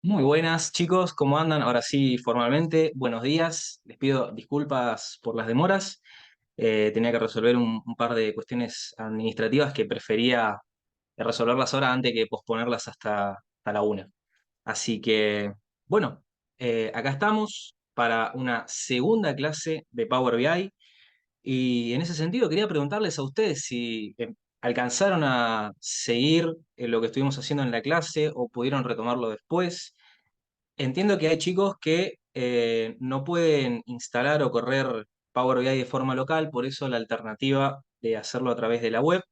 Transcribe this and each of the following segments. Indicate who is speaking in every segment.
Speaker 1: Muy buenas, chicos, ¿cómo andan? Ahora sí, formalmente, buenos días. Les pido disculpas por las demoras. Tenía que resolver un par de cuestiones administrativas que prefería resolverlas ahora antes que posponerlas hasta la una. Así que, bueno, acá estamos para una segunda clase de Power BI. Y en ese sentido, quería preguntarles a ustedes si alcanzaron a seguir lo que estuvimos haciendo en la clase o pudieron retomarlo después. Entiendo que hay chicos que no pueden instalar o correr Power BI de forma local, por eso la alternativa de hacerlo a través de la web.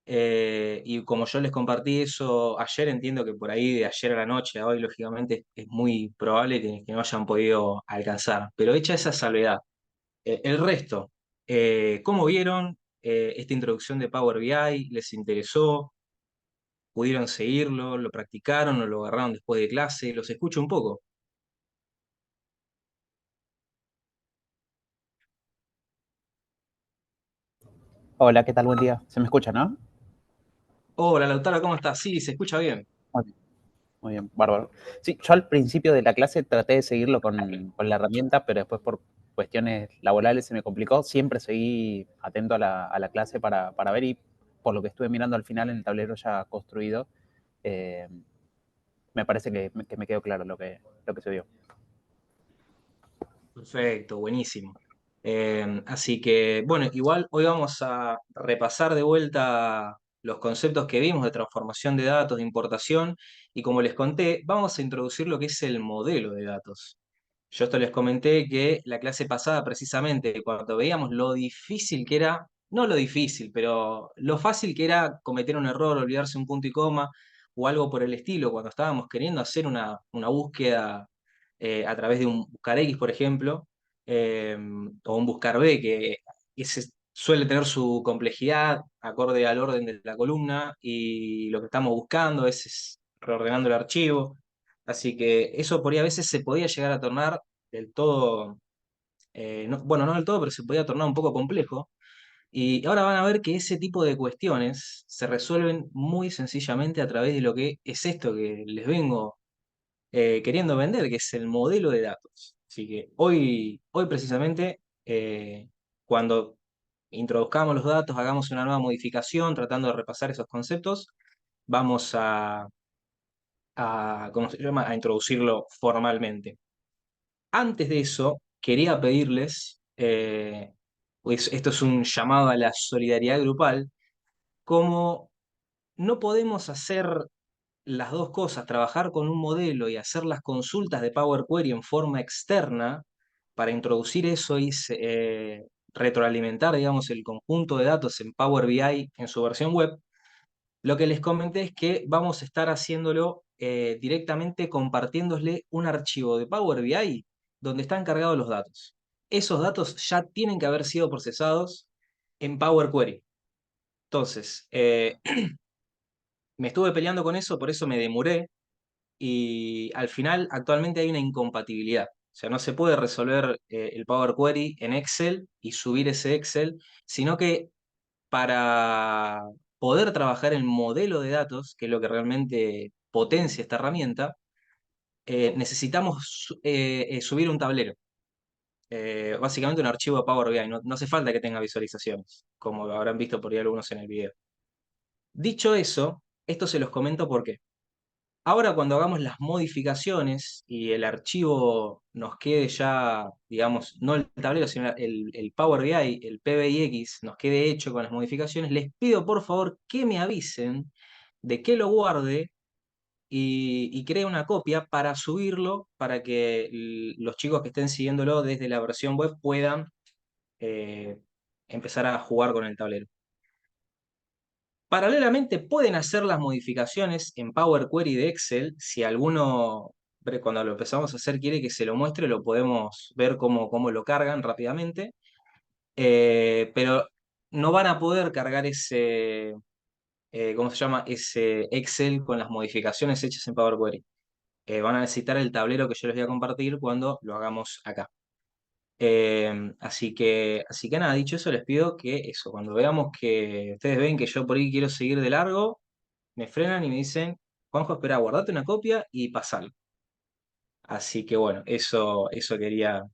Speaker 1: Y como yo les compartí eso ayer, entiendo que por ahí de ayer a la noche a hoy, lógicamente, es muy probable que no hayan podido alcanzar. Pero hecha esa salvedad, el resto, ¿cómo vieron esta introducción de Power BI? ¿Les interesó? ¿Pudieron seguirlo? ¿Lo practicaron o lo agarraron después de clase? Los escucho un poco.
Speaker 2: Hola, ¿qué tal? Buen día. ¿Se me escucha, no?
Speaker 1: Hola Lautaro, ¿cómo estás? Sí, se escucha bien.
Speaker 2: Muy bien, muy bien, bárbaro. Sí, yo al principio de la clase traté de seguirlo con la herramienta, pero después por cuestiones laborales se me complicó. Siempre seguí atento a la clase para ver y por lo que estuve mirando al final en el tablero ya construido, eh, me parece que me quedó claro lo que se vio.
Speaker 1: Perfecto, buenísimo. Así que, bueno, igual hoy vamos a repasar de vuelta los conceptos que vimos de transformación de datos, de importación, y como les conté, vamos a introducir lo que es el modelo de datos. Yo esto les comenté que la clase pasada, precisamente, cuando veíamos lo difícil que era, no lo difícil, pero lo fácil que era cometer un error, olvidarse un punto y coma, o algo por el estilo, cuando estábamos queriendo hacer una búsqueda a través de un buscar X, por ejemplo, eh, o un buscar B, que ese suele tener su complejidad acorde al orden de la columna y lo que estamos buscando, a veces reordenando el archivo. Así que eso por ahí a veces se podía llegar a tornar del todo, bueno, no del todo, pero se podía tornar un poco complejo. Y ahora van a ver que ese tipo de cuestiones se resuelven muy sencillamente a través de lo que es esto que les vengo queriendo vender, que es el modelo de datos. Así que hoy precisamente, cuando introduzcamos los datos, hagamos una nueva modificación, tratando de repasar esos conceptos, vamos ¿cómo se llama? A introducirlo formalmente. Antes de eso, quería pedirles, pues esto es un llamado a la solidaridad grupal, como no podemos hacer las dos cosas, trabajar con un modelo y hacer las consultas de Power Query en forma externa para introducir eso y retroalimentar, digamos, el conjunto de datos en Power BI en su versión web. Lo que les comenté es que vamos a estar haciéndolo directamente compartiéndole un archivo de Power BI donde están cargados los datos. Esos datos ya tienen que haber sido procesados en Power Query. Entonces, me estuve peleando con eso, por eso me demoré y al final actualmente hay una incompatibilidad. O sea, no se puede resolver el Power Query en Excel y subir ese Excel, sino que para poder trabajar el modelo de datos, que es lo que realmente potencia esta herramienta, necesitamos subir un tablero. Básicamente un archivo de Power BI. No hace falta que tenga visualizaciones, como habrán visto por ahí algunos en el video. Dicho eso, esto se los comento porque ahora cuando hagamos las modificaciones y el archivo nos quede ya, digamos, no el tablero, sino el Power BI, el PBIX, nos quede hecho con las modificaciones, les pido por favor que me avisen de que lo guarde y cree una copia para subirlo, para que los chicos que estén siguiéndolo desde la versión web puedan eh, empezar a jugar con el tablero. Paralelamente pueden hacer las modificaciones en Power Query de Excel. Si alguno, cuando lo empezamos a hacer, quiere que se lo muestre, lo podemos ver cómo lo cargan rápidamente. Pero no van a poder cargar ¿cómo se llama? Ese Excel con las modificaciones hechas en Power Query. Van a necesitar el tablero que yo les voy a compartir cuando lo hagamos acá. Así que nada, dicho eso, les pido que eso, cuando veamos que ustedes ven que yo por ahí quiero seguir de largo, me frenan y me dicen, Juanjo, espera, guardate una copia y pasalo. Así que bueno, eso quería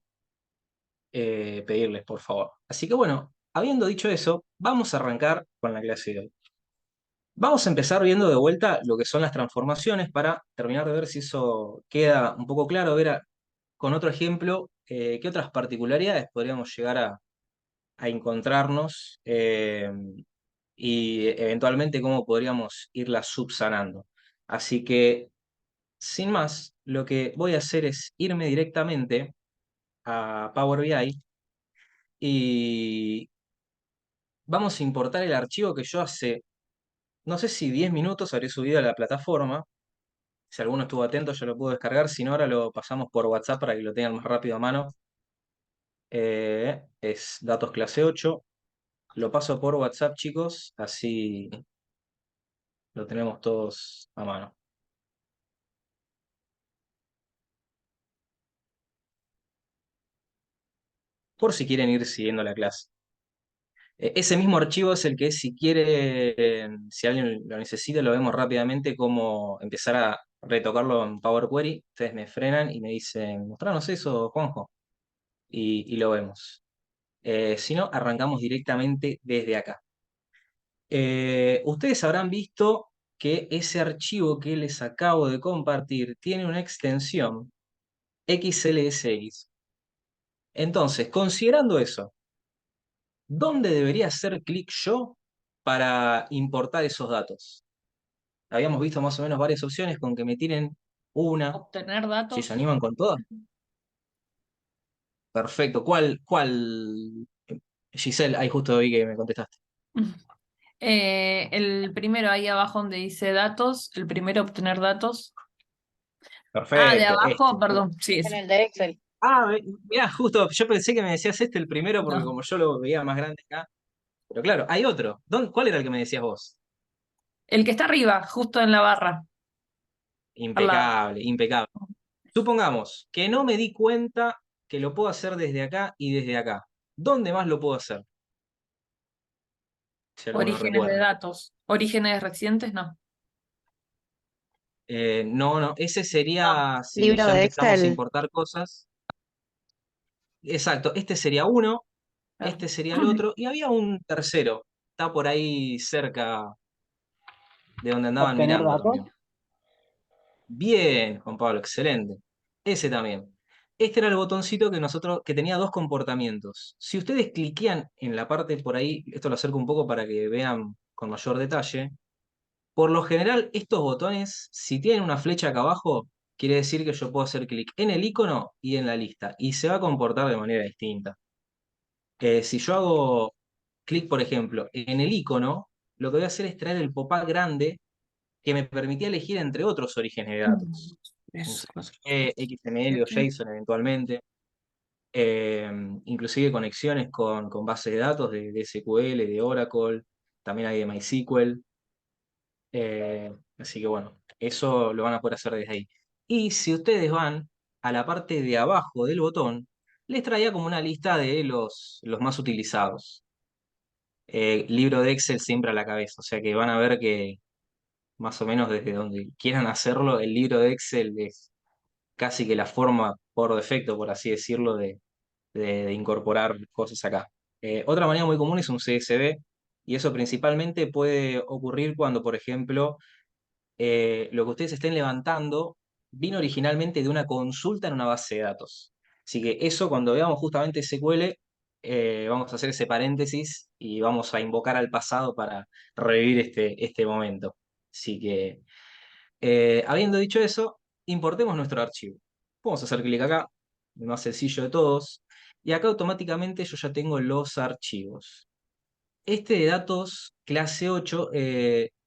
Speaker 1: pedirles, por favor. Así que bueno, habiendo dicho eso, vamos a arrancar con la clase de hoy. Vamos a empezar viendo de vuelta lo que son las transformaciones para terminar de ver si eso queda un poco claro, ver con otro ejemplo qué otras particularidades podríamos llegar a encontrarnos y eventualmente cómo podríamos irlas subsanando. Así que, sin más, lo que voy a hacer es irme directamente a Power BI y vamos a importar el archivo que yo hace, no sé si 10 minutos habré subido a la plataforma. Si alguno estuvo atento, ya lo puedo descargar. Si no, ahora lo pasamos por WhatsApp para que lo tengan más rápido a mano. Es datos clase 8. Lo paso por WhatsApp, chicos, así lo tenemos todos a mano. Por si quieren ir siguiendo la clase. Ese mismo archivo es el que si quiere, si alguien lo necesita, lo vemos rápidamente cómo empezar a retocarlo en Power Query. Ustedes me frenan y me dicen, mostranos eso, Juanjo, y lo vemos. Si no, arrancamos directamente desde acá. Ustedes habrán visto que ese archivo que les acabo de compartir tiene una extensión XLSX. Entonces, considerando eso, ¿dónde debería hacer clic yo para importar esos datos? Habíamos visto más o menos varias opciones con que me tiren una.
Speaker 3: Obtener
Speaker 1: Si se
Speaker 3: datos.
Speaker 1: animan con todas. Perfecto. ¿Cuál? Giselle, ahí justo vi que me contestaste.
Speaker 3: El primero ahí abajo donde dice datos, el primero obtener datos. Ah, de
Speaker 1: Perfecto,
Speaker 3: abajo,
Speaker 1: este.
Speaker 3: perdón, sí,
Speaker 4: En el de Excel.
Speaker 1: Ah, mirá, justo, yo pensé que me decías este el primero porque
Speaker 3: no.
Speaker 1: como yo lo veía más grande acá. Pero claro, hay otro. ¿Cuál era el que me decías vos?
Speaker 3: El que está arriba, justo en la barra, al lado.
Speaker 1: Impecable, impecable. Supongamos que no me di cuenta que lo puedo hacer desde acá y desde acá. ¿Dónde más lo puedo hacer? Si alguno
Speaker 3: Orígenes de
Speaker 1: recuerda.
Speaker 3: datos. Orígenes recientes, no.
Speaker 1: No, no, ese
Speaker 3: No.
Speaker 1: sería si
Speaker 4: Libro
Speaker 1: ya
Speaker 4: de
Speaker 1: empezamos a
Speaker 4: Excel.
Speaker 1: importar cosas. Exacto, este sería uno,
Speaker 3: Claro.
Speaker 1: este sería el otro, y había un tercero. Está por ahí cerca de donde andaban
Speaker 2: Obtener
Speaker 1: mirando
Speaker 2: datos.
Speaker 1: también. Bien, Juan Pablo, excelente. Ese también. Este era el botoncito que tenía dos comportamientos. Si ustedes cliquean en la parte por ahí, esto lo acerco un poco para que vean con mayor detalle. Por lo general, estos botones, si tienen una flecha acá abajo, quiere decir que yo puedo hacer clic en el icono y en la lista, y se va a comportar de manera distinta. Si yo hago clic, por ejemplo, en el icono, lo que voy a hacer es traer el pop-up grande que me permitía elegir entre otros orígenes de datos.
Speaker 3: Eso.
Speaker 1: XML o JSON eventualmente, inclusive conexiones con bases de datos de SQL, de Oracle, también hay de MySQL. Así que bueno, eso lo van a poder hacer desde ahí. Y si ustedes van a la parte de abajo del botón, les traía como una lista de los más utilizados. Libro de Excel siempre a la cabeza, o sea que van a ver que más o menos desde donde quieran hacerlo, el libro de Excel es casi que la forma por defecto, por así decirlo, de incorporar cosas acá. Otra manera muy común es un CSV, y eso principalmente puede ocurrir cuando, por ejemplo, lo que ustedes estén levantando vino originalmente de una consulta en una base de datos. Así que eso, cuando veamos justamente SQL, vamos a hacer ese paréntesis y vamos a invocar al pasado para revivir este momento. Así que, habiendo dicho eso, importemos nuestro archivo. Vamos a hacer clic acá, el más sencillo de todos, y acá automáticamente yo ya tengo los archivos. Este de datos clase 8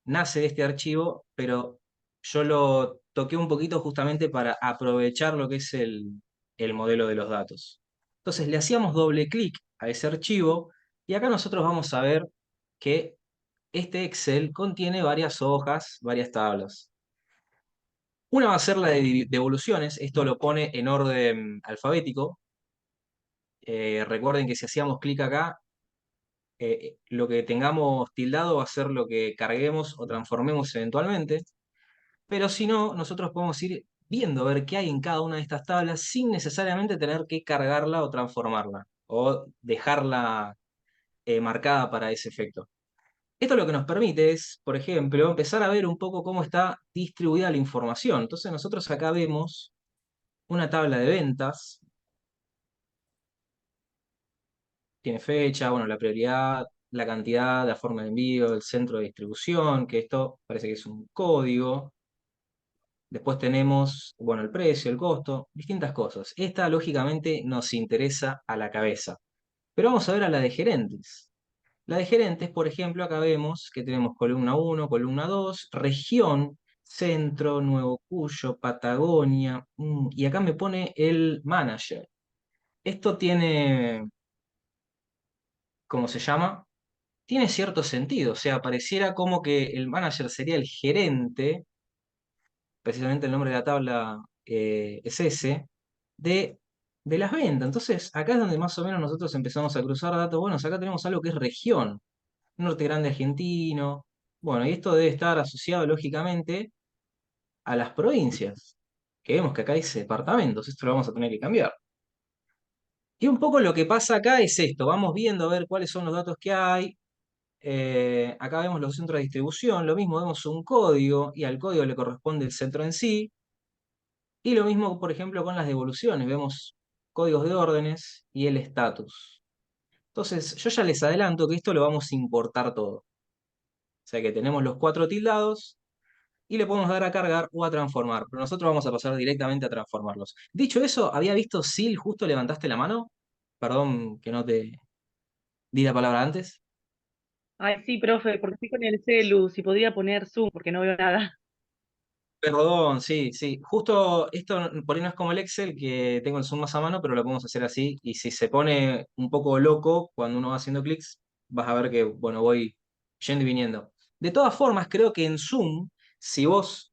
Speaker 1: nace de este archivo, pero yo lo toqué un poquito justamente para aprovechar lo que es el modelo de los datos. Entonces le hacíamos doble clic a ese archivo y acá nosotros vamos a ver que este Excel contiene varias hojas, varias tablas. Una va a ser la de devoluciones, esto lo pone en orden alfabético. Recuerden que si hacíamos clic acá, lo que tengamos tildado va a ser lo que carguemos o transformemos eventualmente, pero si no, nosotros podemos ir viendo a ver qué hay en cada una de estas tablas sin necesariamente tener que cargarla o transformarla o dejarla marcada para ese efecto. Esto lo que nos permite es, por ejemplo, empezar a ver un poco cómo está distribuida la información. Entonces nosotros acá vemos una tabla de ventas, tiene fecha, bueno, la prioridad, la cantidad, la forma de envío, el centro de distribución, que esto parece que es un código. Después tenemos, bueno, el precio, el costo, distintas cosas. Esta, lógicamente, nos interesa a la cabeza. Pero vamos a ver a la de gerentes. La de gerentes, por ejemplo, acá vemos que tenemos columna 1, columna 2, región, centro, Nuevo Cuyo, Patagonia, y acá me pone el manager. Esto tiene, ¿cómo se llama? Tiene cierto sentido, o sea, pareciera como que el manager sería el gerente, precisamente el nombre de la tabla es ese, de, de las ventas. Entonces, acá es donde más o menos nosotros empezamos a cruzar datos. Bueno, acá tenemos algo que es región, Norte Grande argentino. Bueno, y esto debe estar asociado lógicamente a las provincias, que vemos que acá hay departamentos, esto lo vamos a tener que cambiar. Y un poco lo que pasa acá es esto, vamos viendo a ver cuáles son los datos que hay. Acá vemos los centros de distribución, lo mismo vemos un código y al código le corresponde el centro en sí. Y lo mismo, por ejemplo, con las devoluciones, vemos códigos de órdenes y el estatus. Entonces, yo ya les adelanto que esto lo vamos a importar todo. O sea que tenemos los 4 tildados y le podemos dar a cargar o a transformar, pero nosotros vamos a pasar directamente a transformarlos. Dicho eso, había visto Sil, justo levantaste la mano. Perdón que no te di la palabra antes.
Speaker 4: Ay, sí, profe, porque estoy con el celu, si podía poner Zoom, porque no veo nada.
Speaker 1: Perdón, sí, sí. Justo esto por ahí no es como el Excel, que tengo el zoom más a mano, pero lo podemos hacer así. Y si se pone un poco loco cuando uno va haciendo clics, vas a ver que, bueno, voy yendo y viniendo. De todas formas, creo que en Zoom, si vos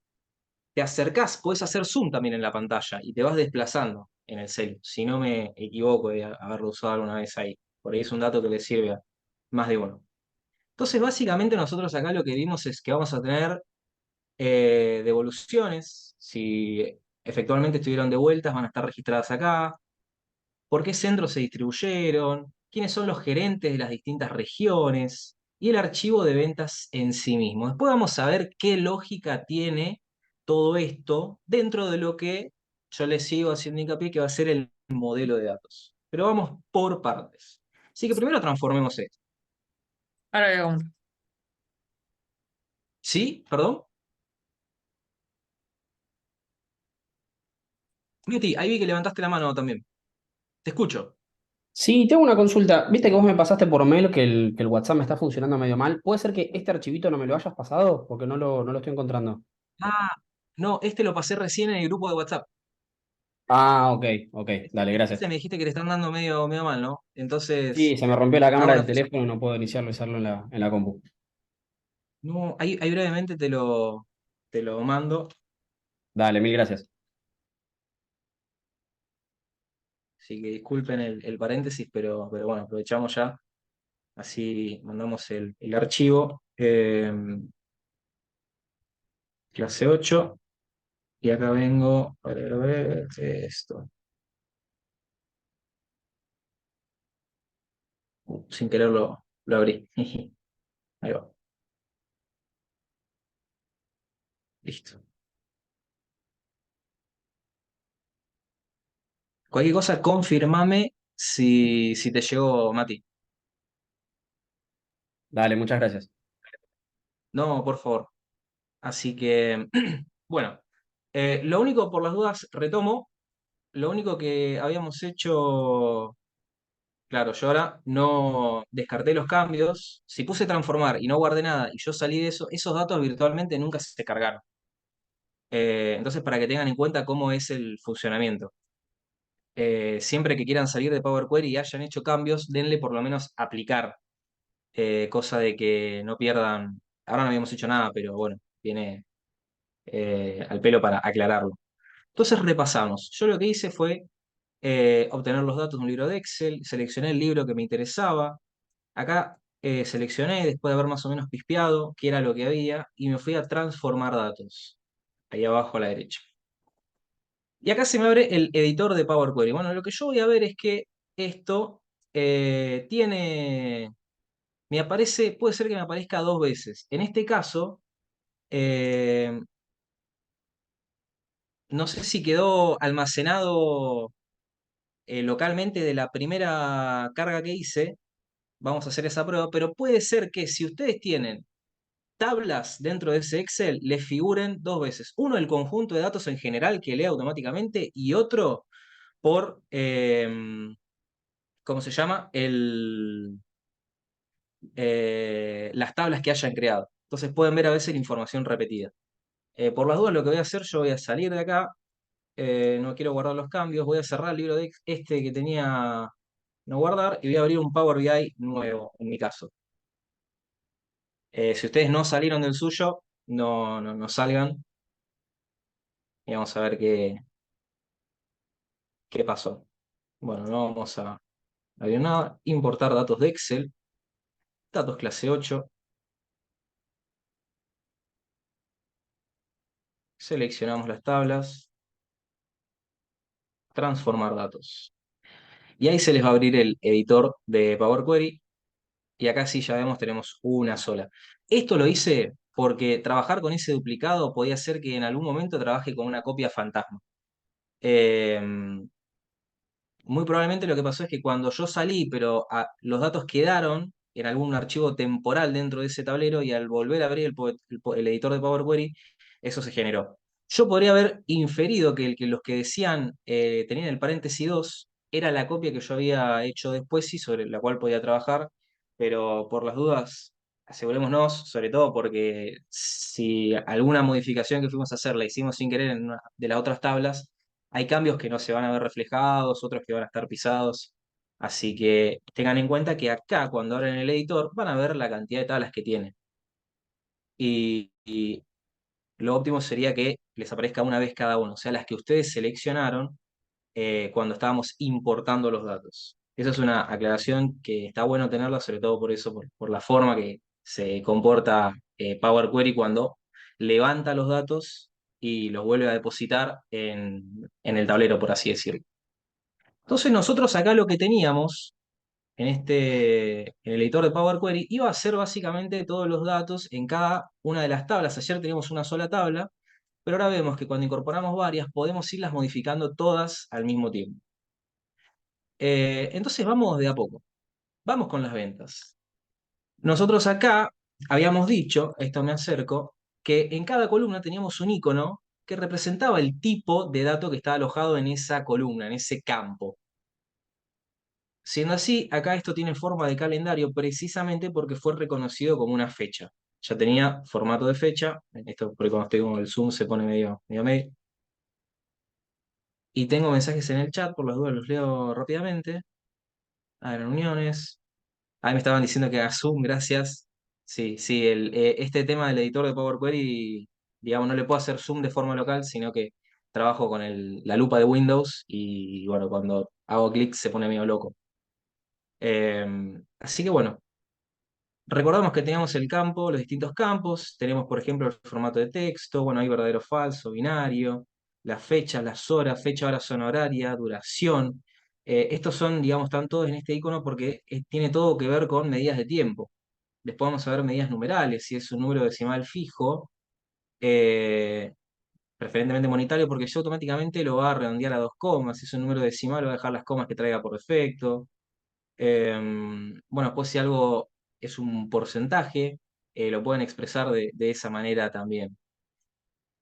Speaker 1: te acercás, podés hacer zoom también en la pantalla y te vas desplazando en el celu. Si no me equivoco de haberlo usado alguna vez ahí. Por ahí es un dato que le sirve a más de uno. Entonces, básicamente nosotros acá lo que vimos es que vamos a tener devoluciones, si efectivamente estuvieron devueltas, van a estar registradas acá, por qué centros se distribuyeron, quiénes son los gerentes de las distintas regiones y el archivo de ventas en sí mismo. Después vamos a ver qué lógica tiene todo esto dentro de lo que yo les sigo haciendo hincapié que va a ser el modelo de datos. Pero vamos por partes. Así que primero transformemos esto.
Speaker 3: Ahora veamos.
Speaker 1: ¿Sí? ¿Perdón? Mati, ahí vi que levantaste la mano también. Te escucho.
Speaker 5: Sí, tengo una consulta. Viste que vos me pasaste por mail que el WhatsApp me está funcionando medio mal. ¿Puede ser que este archivito no me lo hayas pasado? Porque no lo estoy encontrando.
Speaker 1: Ah, no, este lo pasé recién en el grupo de WhatsApp.
Speaker 5: Ah, ok, ok. Dale, gracias.
Speaker 1: Este me dijiste que le están dando medio mal, ¿no?
Speaker 5: Sí,
Speaker 1: Entonces,
Speaker 5: se me rompió la cámara
Speaker 1: ahora
Speaker 5: del teléfono y no puedo iniciarlo y usarlo en la compu.
Speaker 1: no, ahí brevemente te lo mando.
Speaker 5: Dale, mil gracias.
Speaker 1: Así que disculpen el paréntesis, pero bueno, aprovechamos ya. Así mandamos el archivo. Clase 8. Y acá vengo. A ver, esto. Sin querer lo abrí. Ahí va. Listo. Cualquier cosa, confirmame si te llegó, Mati.
Speaker 5: Dale, muchas gracias.
Speaker 1: No, por favor. Así que, bueno, lo único por las dudas, retomo, lo único que habíamos hecho, claro, yo ahora no descarté los cambios, si puse transformar y no guardé nada y yo salí de eso, esos datos virtualmente nunca se cargaron. Entonces, para que tengan en cuenta cómo es el funcionamiento. Siempre que quieran salir de Power Query y hayan hecho cambios, denle por lo menos aplicar, cosa de que no pierdan, ahora no habíamos hecho nada, pero bueno, viene al pelo para aclararlo. Entonces repasamos. Yo lo que hice fue obtener los datos de un libro de Excel, seleccioné el libro que me interesaba. Acá seleccioné, después de haber más o menos pispeado qué era lo que había, y me fui a transformar datos, ahí abajo a la derecha. Y acá se me abre el editor de Power Query. Bueno, lo que yo voy a ver es que esto tiene, me aparece, puede ser que me aparezca dos veces. En este caso, eh, no sé si quedó almacenado localmente de la primera carga que hice. Vamos a hacer esa prueba, pero puede ser que si ustedes tienen tablas dentro de ese Excel, les figuren dos veces. Uno, el conjunto de datos en general que lee automáticamente y otro por, ¿cómo se llama? Las tablas que hayan creado. Entonces pueden ver a veces la información repetida. Por las dudas, lo que voy a hacer, yo voy a salir de acá. No quiero guardar los cambios. Voy a cerrar el libro de este que tenía no guardar y voy a abrir un Power BI nuevo, en mi caso. Si ustedes no salieron del suyo, no salgan y vamos a ver qué pasó. Bueno, no vamos a abrir nada. Importar datos de Excel, datos clase 8. Seleccionamos las tablas, transformar datos. Y ahí se les va a abrir el editor de Power Query. Y acá sí ya vemos, tenemos una sola. Esto lo hice porque trabajar con ese duplicado podía ser que en algún momento trabaje con una copia fantasma. Eh, Muy probablemente lo que pasó es que cuando yo salí, pero los datos quedaron en algún archivo temporal dentro de ese tablero y al volver a abrir el editor de Power Query, eso se generó. Yo podría haber inferido que los que decían tenían el paréntesis 2 era la copia que yo había hecho después y sobre la cual podía trabajar, pero por las dudas, asegurémonos, sobre todo porque si alguna modificación que fuimos a hacer la hicimos sin querer en una de las otras tablas, hay cambios que no se van a ver reflejados, otros que van a estar pisados. Así que tengan en cuenta que acá, cuando abren el editor, van a ver la cantidad de tablas que tiene. Y lo óptimo sería que les aparezca una vez cada uno, o sea, las que ustedes seleccionaron cuando estábamos importando los datos. Esa es una aclaración que está bueno tenerla, sobre todo por eso, por la forma que se comporta Power Query cuando levanta los datos y los vuelve a depositar en el tablero, por así decirlo. Entonces nosotros acá lo que teníamos en el editor de Power Query iba a ser básicamente todos los datos en cada una de las tablas. Ayer teníamos una sola tabla, pero ahora vemos que cuando incorporamos varias podemos irlas modificando todas al mismo tiempo. Entonces vamos de a poco. Vamos con las ventas. Nosotros acá habíamos dicho, a esto me acerco, que en cada columna teníamos un icono que representaba el tipo de dato que estaba alojado en esa columna, en ese campo. Siendo así, acá esto tiene forma de calendario precisamente porque fue reconocido como una fecha. Ya tenía formato de fecha, esto porque cuando estoy con el Zoom se pone medio medio. Y tengo mensajes en el chat, por las dudas los leo rápidamente. A ver, reuniones. Ahí me estaban diciendo que haga Zoom, gracias. Sí, sí, este tema del editor de Power Query, digamos, no le puedo hacer Zoom de forma local, sino que trabajo con la lupa de Windows y bueno, cuando hago clic se pone medio loco. Así que bueno, recordamos que teníamos el campo, los distintos campos, tenemos por ejemplo el formato de texto, bueno, hay verdadero o falso, binario, las fechas, las horas, fecha, hora, zona horaria, duración. Estos son, digamos, están todos en este icono porque tiene todo que ver con medidas de tiempo. Después vamos a ver medidas numerales, si es un número decimal fijo, eh, preferentemente monetario, porque yo automáticamente lo va a redondear a dos comas, si es un número decimal va a dejar las comas que traiga por defecto. Bueno, pues si algo es un porcentaje, lo pueden expresar de esa manera también.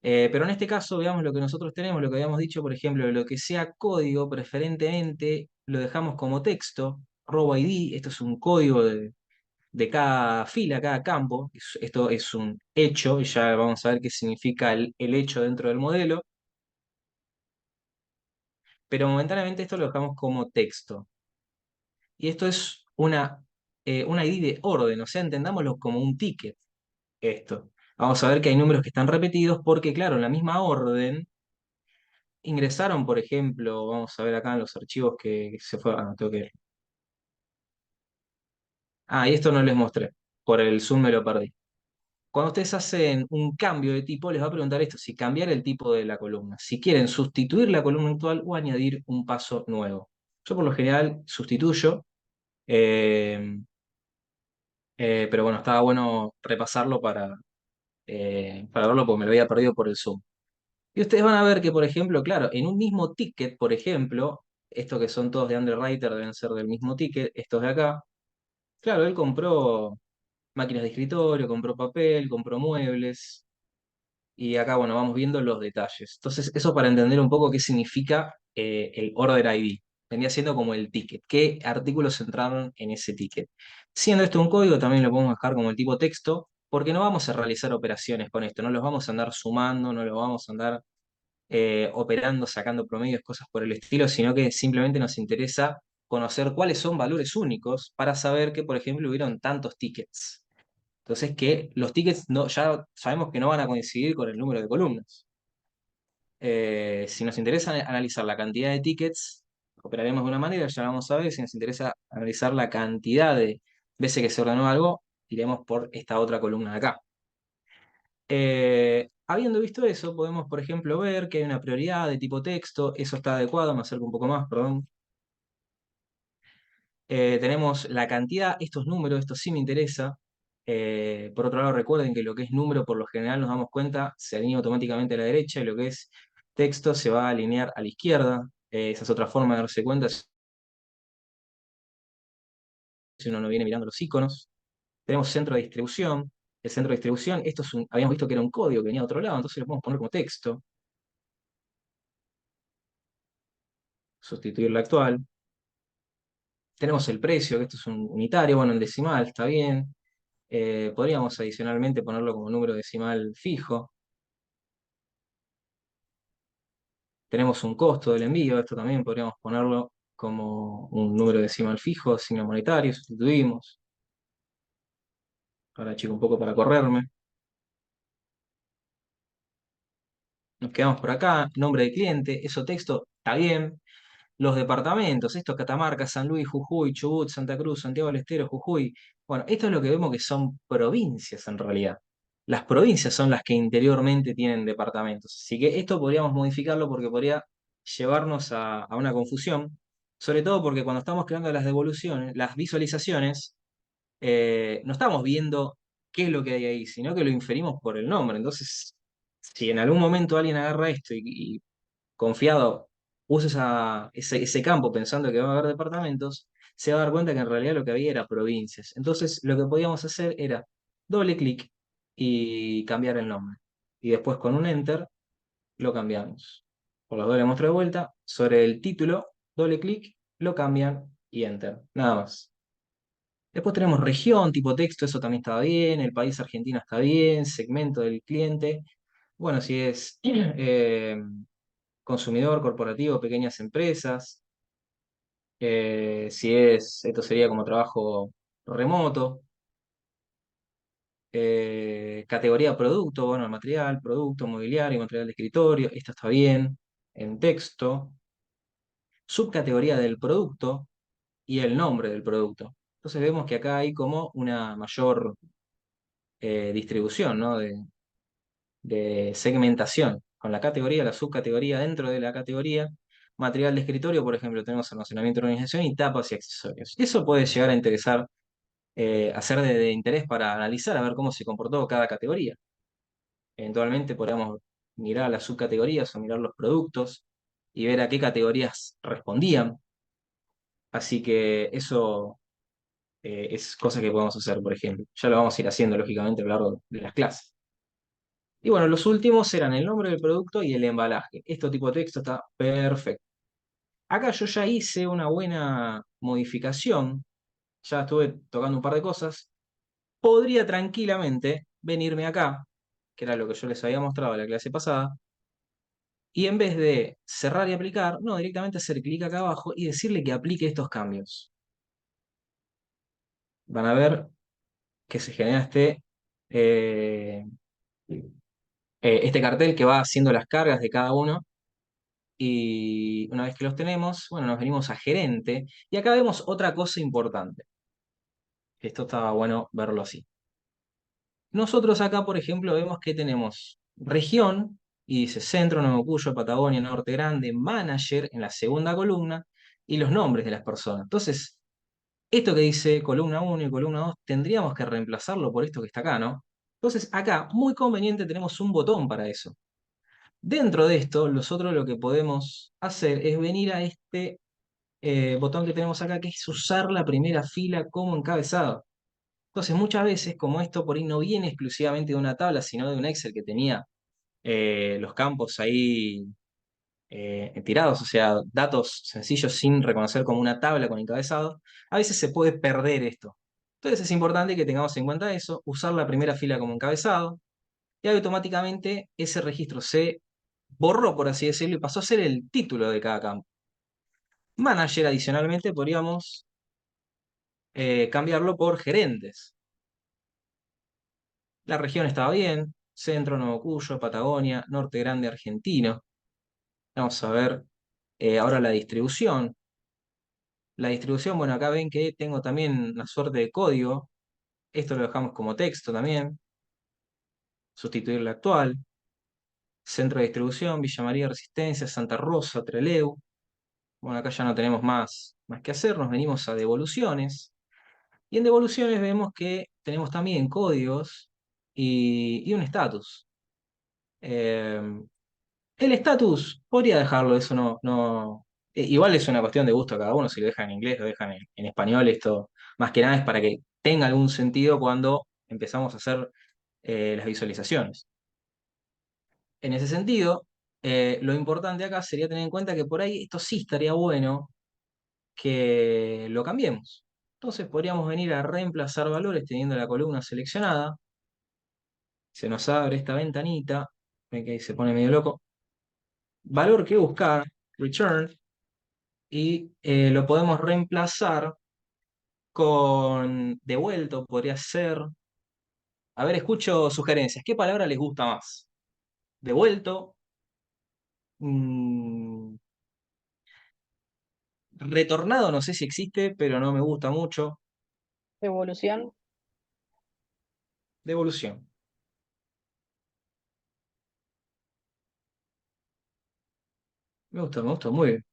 Speaker 1: Pero en este caso, veamos lo que nosotros tenemos, lo que habíamos dicho, por ejemplo, lo que sea código, preferentemente lo dejamos como texto, robo ID, esto es un código de cada fila, cada campo, esto es un hecho, y ya vamos a ver qué significa el hecho dentro del modelo, pero momentáneamente esto lo dejamos como texto. Y esto es una ID de orden, o sea, entendámoslo como un ticket, esto. Vamos a ver que hay números que están repetidos porque, claro, en la misma orden ingresaron, por ejemplo, vamos a ver acá en los archivos que se fue. No, tengo que. Y esto no les mostré. Por el Zoom me lo perdí. Cuando ustedes hacen un cambio de tipo, les va a preguntar esto, si cambiar el tipo de la columna, si quieren sustituir la columna actual o añadir un paso nuevo. Yo por lo general sustituyo, eh, pero bueno, estaba bueno repasarlo para verlo porque me lo había perdido por el Zoom. Y ustedes van a ver que, por ejemplo, claro, en un mismo ticket, por ejemplo, estos que son todos de Underwriter deben ser del mismo ticket, estos de acá, claro, él compró máquinas de escritorio, compró papel, compró muebles, y acá, bueno, vamos viendo los detalles. Entonces, eso para entender un poco qué significa el Order ID. Vendría siendo como el ticket. ¿Qué artículos entraron en ese ticket? Siendo esto un código, también lo podemos dejar como el tipo texto, porque no vamos a realizar operaciones con esto, no los vamos a andar sumando, no los vamos a andar operando, sacando promedios, cosas por el estilo, sino que simplemente nos interesa conocer cuáles son valores únicos para saber que, por ejemplo, hubieron tantos tickets. Entonces, que los tickets no, ya sabemos que no van a coincidir con el número de columnas. Si nos interesa analizar la cantidad de tickets, operaremos de una manera, ya lo vamos a ver. Si nos interesa analizar la cantidad de veces que se ordenó algo, iremos por esta otra columna de acá. Habiendo visto eso, podemos, por ejemplo, ver que hay una prioridad de tipo texto. Eso está adecuado, me acerco un poco más, perdón. Tenemos la cantidad, estos números, esto sí me interesa. Por otro lado, recuerden que lo que es número, por lo general nos damos cuenta, se alinea automáticamente a la derecha y lo que es texto se va a alinear a la izquierda. Esa es otra forma de darse cuenta si uno no viene mirando los iconos. Tenemos centro de distribución. El centro de distribución, esto es habíamos visto que era un código que venía de otro lado, entonces lo podemos poner como texto. Sustituir la actual. Tenemos el precio, que esto es un unitario, bueno, en decimal, está bien. Podríamos adicionalmente ponerlo como número decimal fijo. Tenemos un costo del envío, esto también podríamos ponerlo como un número decimal fijo, signo monetario, sustituimos. Ahora chico un poco para correrme. Nos quedamos por acá, nombre de cliente, eso texto, está bien. Los departamentos, estos Catamarca, San Luis, Jujuy, Chubut, Santa Cruz, Santiago del Estero, Jujuy. Bueno, esto es lo que vemos que son provincias en realidad. Las provincias son las que interiormente tienen departamentos. Así que esto podríamos modificarlo porque podría llevarnos a una confusión, sobre todo porque cuando estamos creando las devoluciones, las visualizaciones, no estamos viendo qué es lo que hay ahí, sino que lo inferimos por el nombre. Entonces, si en algún momento alguien agarra esto y confiado usa ese campo pensando que va a haber departamentos, se va a dar cuenta que en realidad lo que había era provincias. Entonces, lo que podíamos hacer era doble clic y cambiar el nombre. Y después con un enter lo cambiamos. Por la doble muestra de vuelta, sobre el título, doble clic, lo cambian y enter. Nada más. Después tenemos región, tipo texto, eso también estaba bien. El país Argentina está bien. Segmento del cliente. Bueno, si es consumidor, corporativo, pequeñas empresas. Si es, esto sería como trabajo remoto. Categoría producto, bueno, el material, producto, mobiliario, material de escritorio, esto está bien. En texto. Subcategoría del producto y el nombre del producto. Entonces vemos que acá hay como una mayor distribución, ¿no? De segmentación, con la categoría, la subcategoría dentro de la categoría. Material de escritorio, por ejemplo, tenemos almacenamiento de organización y tapas y accesorios. Eso puede llegar a interesar, a ser de interés para analizar, a ver cómo se comportó cada categoría. Eventualmente podríamos mirar las subcategorías o mirar los productos y ver a qué categorías respondían. Así que eso es cosa que podemos hacer, por ejemplo. Ya lo vamos a ir haciendo, lógicamente, a lo largo de las clases. Y bueno, los últimos eran el nombre del producto y el embalaje. Este tipo de texto está perfecto. Acá yo ya hice una buena modificación, ya estuve tocando un par de cosas. Podría tranquilamente venirme acá, que era lo que yo les había mostrado en la clase pasada, y en vez de cerrar y aplicar, no, directamente hacer clic acá abajo y decirle que aplique estos cambios. Van a ver que se genera eh, este cartel que va haciendo las cargas de cada uno. Y una vez que los tenemos, bueno, nos venimos a gerente. Y acá vemos otra cosa importante. Esto estaba bueno verlo así. Nosotros acá, por ejemplo, vemos que tenemos región, y dice Centro, Nuevo Cuyo, Patagonia, Norte Grande, Manager en la segunda columna, y los nombres de las personas. Entonces, esto que dice columna 1 y columna 2 tendríamos que reemplazarlo por esto que está acá, ¿no? Entonces, acá, muy conveniente, tenemos un botón para eso. Dentro de esto, nosotros lo que podemos hacer es venir a este botón que tenemos acá, que es usar la primera fila como encabezado. Entonces, muchas veces, como esto por ahí no viene exclusivamente de una tabla, sino de un Excel que tenía los campos ahí tirados, o sea, datos sencillos sin reconocer como una tabla con encabezado, a veces se puede perder esto. Entonces es importante que tengamos en cuenta eso, usar la primera fila como encabezado, y automáticamente ese registro se borró, por así decirlo, y pasó a ser el título de cada campo. Manager, adicionalmente, podríamos cambiarlo por gerentes. La región estaba bien, Centro, Nuevo Cuyo, Patagonia, Norte Grande, Argentino. Vamos a ver ahora la distribución. La distribución, bueno, acá ven que tengo también una suerte de código. Esto lo dejamos como texto también. Sustituir la actual. Centro de distribución, Villa María, Resistencia, Santa Rosa, Trelew. Bueno, acá ya no tenemos más que hacer. Nos venimos a devoluciones. Y en devoluciones vemos que tenemos también códigos y un estatus. Eh, el estatus, podría dejarlo, eso no. Igual es una cuestión de gusto a cada uno, si lo dejan en inglés, lo dejan en español, esto más que nada es para que tenga algún sentido cuando empezamos a hacer las visualizaciones. En ese sentido, lo importante acá sería tener en cuenta que por ahí esto sí estaría bueno que lo cambiemos. Entonces podríamos venir a reemplazar valores teniendo la columna seleccionada. Se nos abre esta ventanita, ven que ahí se pone medio loco. Valor que buscar, return, y lo podemos reemplazar con devuelto, podría ser. A ver, escucho sugerencias. ¿Qué palabra les gusta más? Devuelto, mm, retornado, no sé si existe, pero no me gusta mucho.
Speaker 6: Evolución.
Speaker 1: Devolución. Me gusta, muy bien.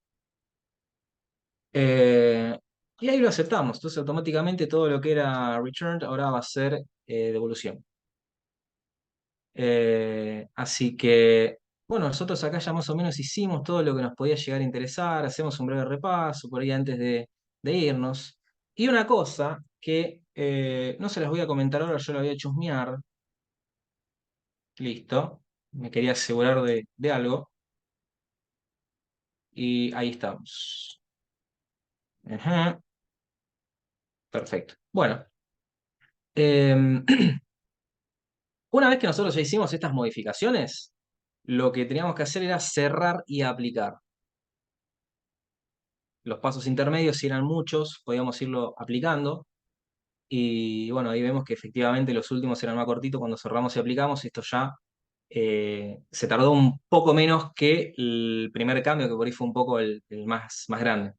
Speaker 1: Y ahí lo aceptamos. Entonces automáticamente todo lo que era returned ahora va a ser devolución. Así que, bueno, nosotros acá ya más o menos hicimos todo lo que nos podía llegar a interesar, hacemos un breve repaso por ahí antes de irnos. Y una cosa que no se las voy a comentar ahora, yo la voy a chusmear. Listo. Me quería asegurar de algo. Y ahí estamos. Ajá, perfecto. Bueno, em, una vez que nosotros ya hicimos estas modificaciones, lo que teníamos que hacer era cerrar y aplicar. Los pasos intermedios, si eran muchos, podíamos irlo aplicando. Y bueno, ahí vemos que efectivamente los últimos eran más cortitos cuando cerramos y aplicamos. Esto ya se tardó un poco menos que el primer cambio, que por ahí fue un poco el más grande.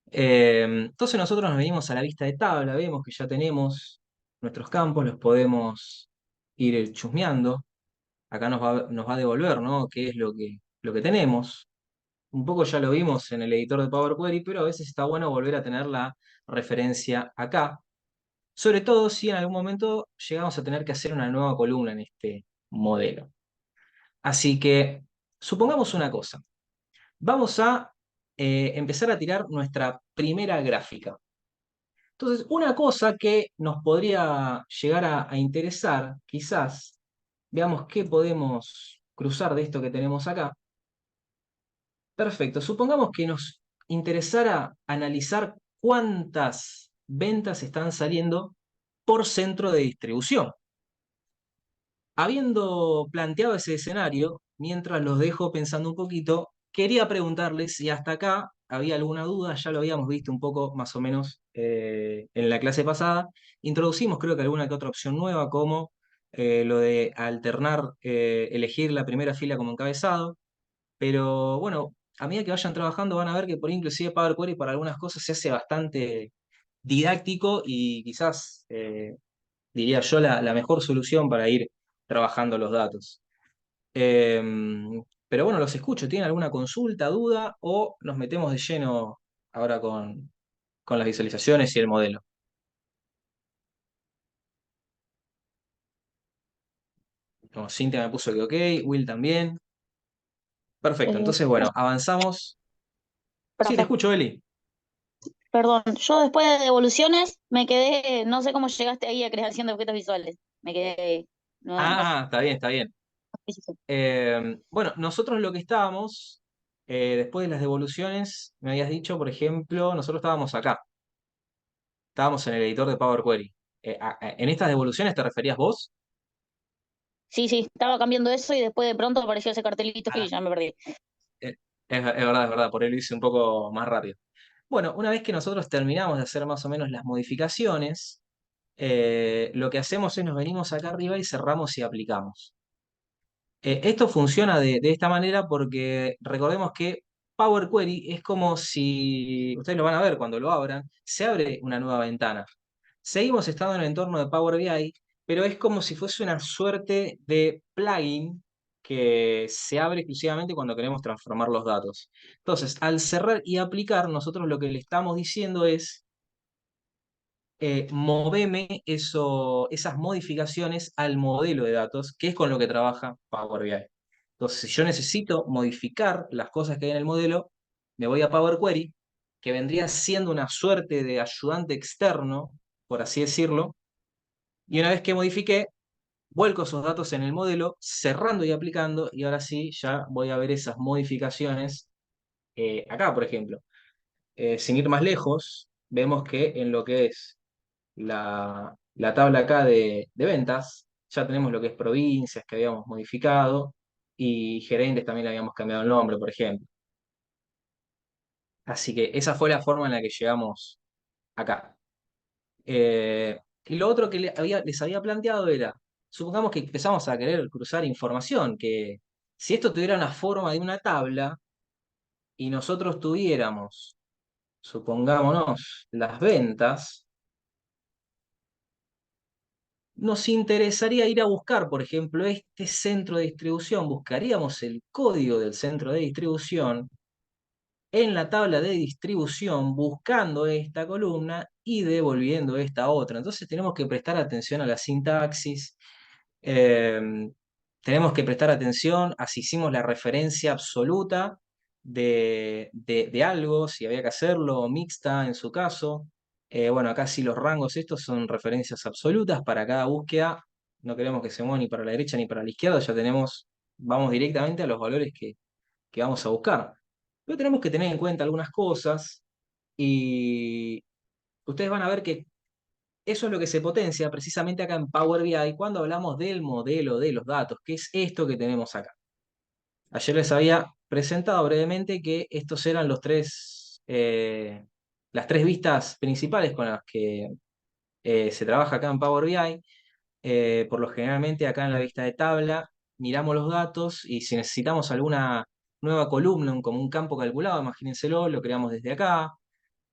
Speaker 1: Entonces nosotros nos venimos a la vista de tabla, vemos que ya tenemos nuestros campos, los podemos ir chusmeando. Acá nos va a devolver, ¿no? ¿Qué es lo que tenemos? Un poco ya lo vimos en el editor de Power Query, pero a veces está bueno volver a tener la referencia acá. Sobre todo si en algún momento llegamos a tener que hacer una nueva columna en este modelo. Así que supongamos una cosa. Vamos a empezar a tirar nuestra primera gráfica. Entonces, una cosa que nos podría llegar a interesar, quizás, veamos qué podemos cruzar de esto que tenemos acá. Perfecto. Supongamos que nos interesara analizar cuántas ventas están saliendo por centro de distribución. Habiendo planteado ese escenario, mientras los dejo pensando un poquito, quería preguntarles si hasta acá había alguna duda, ya lo habíamos visto un poco más o menos en la clase pasada. Introducimos creo que alguna que otra opción nueva, como lo de alternar, elegir la primera fila como encabezado, pero bueno, a medida que vayan trabajando van a ver que por ahí inclusive Power Query para algunas cosas se hace bastante didáctico y quizás diría yo, la mejor solución para ir trabajando los datos. Pero bueno, los escucho. ¿Tienen alguna consulta, duda o nos metemos de lleno ahora con las visualizaciones y el modelo? Como Cintia me puso que ok, Will también. Perfecto,
Speaker 7: Eh,
Speaker 1: entonces bueno, avanzamos. Sí, te
Speaker 7: profe,
Speaker 1: escucho, Eli.
Speaker 7: perdón, yo después de devoluciones me quedé, no sé cómo llegaste ahí a creación de objetos visuales. Me quedé, no, no sé.
Speaker 1: Está bien, está bien. Bueno, nosotros lo que estábamos, después de las devoluciones, me habías dicho, por ejemplo, nosotros estábamos acá, estábamos en el editor de Power Query. ¿En estas devoluciones te referías vos?
Speaker 7: Sí, sí, estaba cambiando eso y después de pronto apareció ese cartelito y
Speaker 1: Ah,
Speaker 7: ya me perdí.
Speaker 1: es verdad, por ahí lo hice un poco más rápido. Bueno, una vez que nosotros terminamos de hacer más o menos las modificaciones, lo que hacemos es nos venimos acá arriba y cerramos y aplicamos. Esto funciona de esta manera porque recordemos que Power Query es como si, ustedes lo van a ver cuando lo abran, se abre una nueva ventana. Seguimos estando en el entorno de Power BI, pero es como si fuese una suerte de plugin que se abre exclusivamente cuando queremos transformar los datos. Entonces, al cerrar y aplicar, nosotros lo que le estamos diciendo es moveme esas modificaciones al modelo de datos, que es con lo que trabaja Power BI. Entonces, si yo necesito modificar las cosas que hay en el modelo, me voy a Power Query, que vendría siendo una suerte de ayudante externo, por así decirlo, y una vez que modifiqué, vuelco esos datos en el modelo, cerrando y aplicando, y ahora sí, ya voy a ver esas modificaciones acá, por ejemplo. Sin ir más lejos, vemos que en lo que es la tabla acá de ventas, ya tenemos lo que es provincias que habíamos modificado y gerentes también le habíamos cambiado el nombre, por ejemplo. Así que esa fue la forma en la que llegamos acá. Y lo otro que les había planteado era, supongamos que empezamos a querer cruzar información, que si esto tuviera una forma de una tabla y nosotros tuviéramos, supongámonos, las ventas, nos interesaría ir a buscar, por ejemplo, este centro de distribución, buscaríamos el código del centro de distribución en la tabla de distribución, buscando esta columna y devolviendo esta otra. Entonces tenemos que prestar atención a la sintaxis, eh, tenemos que prestar atención a si hicimos la referencia absoluta de algo, si había que hacerlo, o mixta en su caso. Bueno, acá sí los rangos estos son referencias absolutas para cada búsqueda. No queremos que se mueva ni para la derecha ni para la izquierda, ya tenemos, vamos directamente a los valores que vamos a buscar. Pero tenemos que tener en cuenta algunas cosas y ustedes van a ver que eso es lo que se potencia precisamente acá en Power BI cuando hablamos del modelo de los datos, que es esto que tenemos acá. Ayer les había presentado brevemente que estos eran las tres vistas principales con las que se trabaja acá en Power BI. Por lo generalmente acá en la vista de tabla miramos los datos y si necesitamos alguna nueva columna, como un campo calculado, imagínenselo, lo creamos desde acá.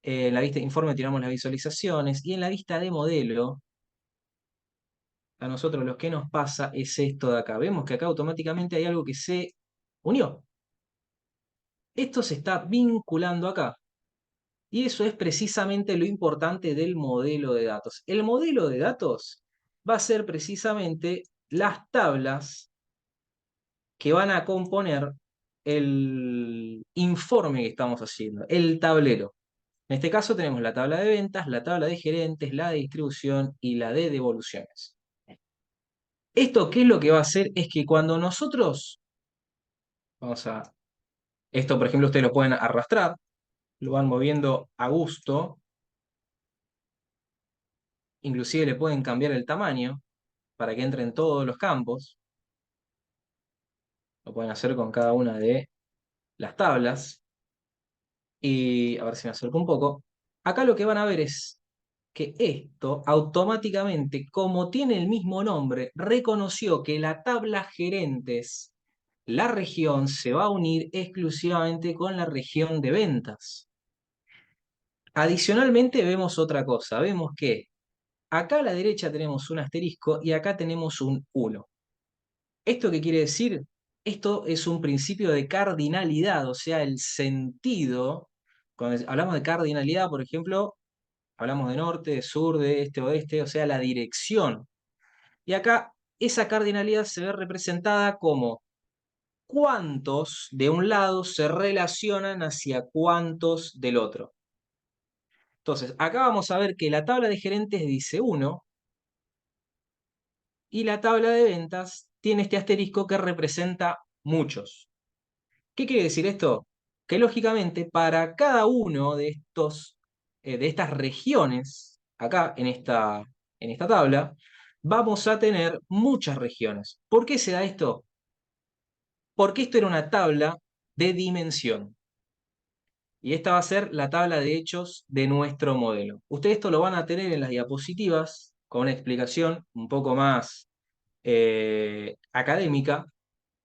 Speaker 1: En la vista de informe tiramos las visualizaciones y en la vista de modelo a nosotros lo que nos pasa es esto de acá. Vemos que acá automáticamente hay algo que se unió. Esto se está vinculando acá. Y eso es precisamente lo importante del modelo de datos. El modelo de datos va a ser precisamente las tablas que van a componer el informe que estamos haciendo, el tablero. En este caso tenemos la tabla de ventas, la tabla de gerentes, la de distribución y la de devoluciones. ¿Esto qué es lo que va a hacer? Es que cuando nosotros, vamos a, esto por ejemplo ustedes lo pueden arrastrar, lo van moviendo a gusto, inclusive le pueden cambiar el tamaño para que entren todos los campos, lo pueden hacer con cada una de las tablas, y a ver si me acerco un poco, acá lo que van a ver es que esto automáticamente, como tiene el mismo nombre, reconoció que la tabla gerentes, la región se va a unir exclusivamente con la región de ventas. Adicionalmente vemos otra cosa, vemos que acá a la derecha tenemos un asterisco y acá tenemos un 1. ¿Esto qué quiere decir? Esto es un principio de cardinalidad, o sea, el sentido. Cuando hablamos de cardinalidad, por ejemplo, hablamos de norte, de sur, de este, oeste, o sea, la dirección. Y acá esa cardinalidad se ve representada como cuántos de un lado se relacionan hacia cuántos del otro. Entonces, acá vamos a ver que la tabla de gerentes dice 1 y la tabla de ventas tiene este asterisco que representa muchos. ¿Qué quiere decir esto? Que lógicamente para cada uno de de estas regiones, acá en esta tabla, vamos a tener muchas regiones. ¿Por qué se da esto? Porque esto era una tabla de dimensión. Y esta va a ser la tabla de hechos de nuestro modelo. Ustedes esto lo van a tener en las diapositivas con una explicación un poco más académica.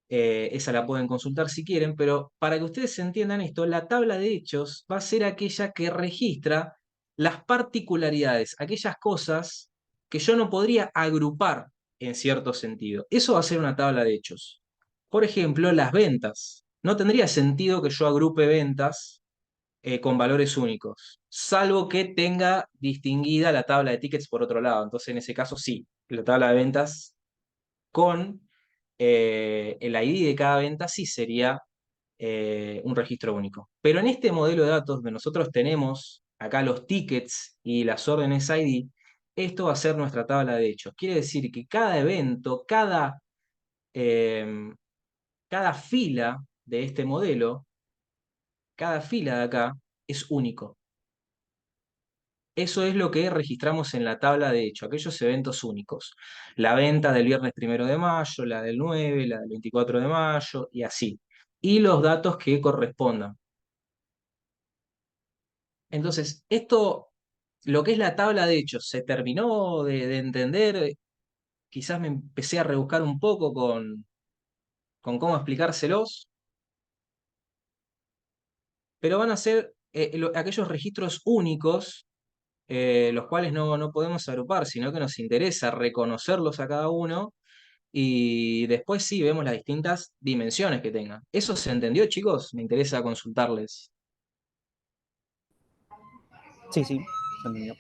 Speaker 1: Esa la pueden consultar si quieren, pero para que ustedes entiendan esto, la tabla de hechos va a ser aquella que registra las particularidades, aquellas cosas que yo no podría agrupar en cierto sentido. Eso va a ser una tabla de hechos. Por ejemplo, las ventas. No tendría sentido que yo agrupe ventas con valores únicos, salvo que tenga distinguida la tabla de tickets por otro lado. Entonces, en ese caso, sí, la tabla de ventas con el ID de cada venta sí sería un registro único. Pero en este modelo de datos donde nosotros tenemos acá los tickets y las órdenes ID, esto va a ser nuestra tabla de hechos. Quiere decir que cada evento, eh, cada fila de este modelo, cada fila de acá es único. Eso es lo que registramos en la tabla de hecho, aquellos eventos únicos. La venta del viernes 1 de mayo, la del 9, la del 24 de mayo y así. Y los datos que correspondan. Entonces, esto, lo que es la tabla de hechos, se terminó de entender. Quizás me empecé a rebuscar un poco con cómo explicárselos, pero van a ser aquellos registros únicos los cuales no podemos agrupar, sino que nos interesa reconocerlos a cada uno y después sí vemos las distintas dimensiones que tengan. ¿Eso se entendió, chicos? Me interesa consultarles.
Speaker 2: Sí, sí, se entendió.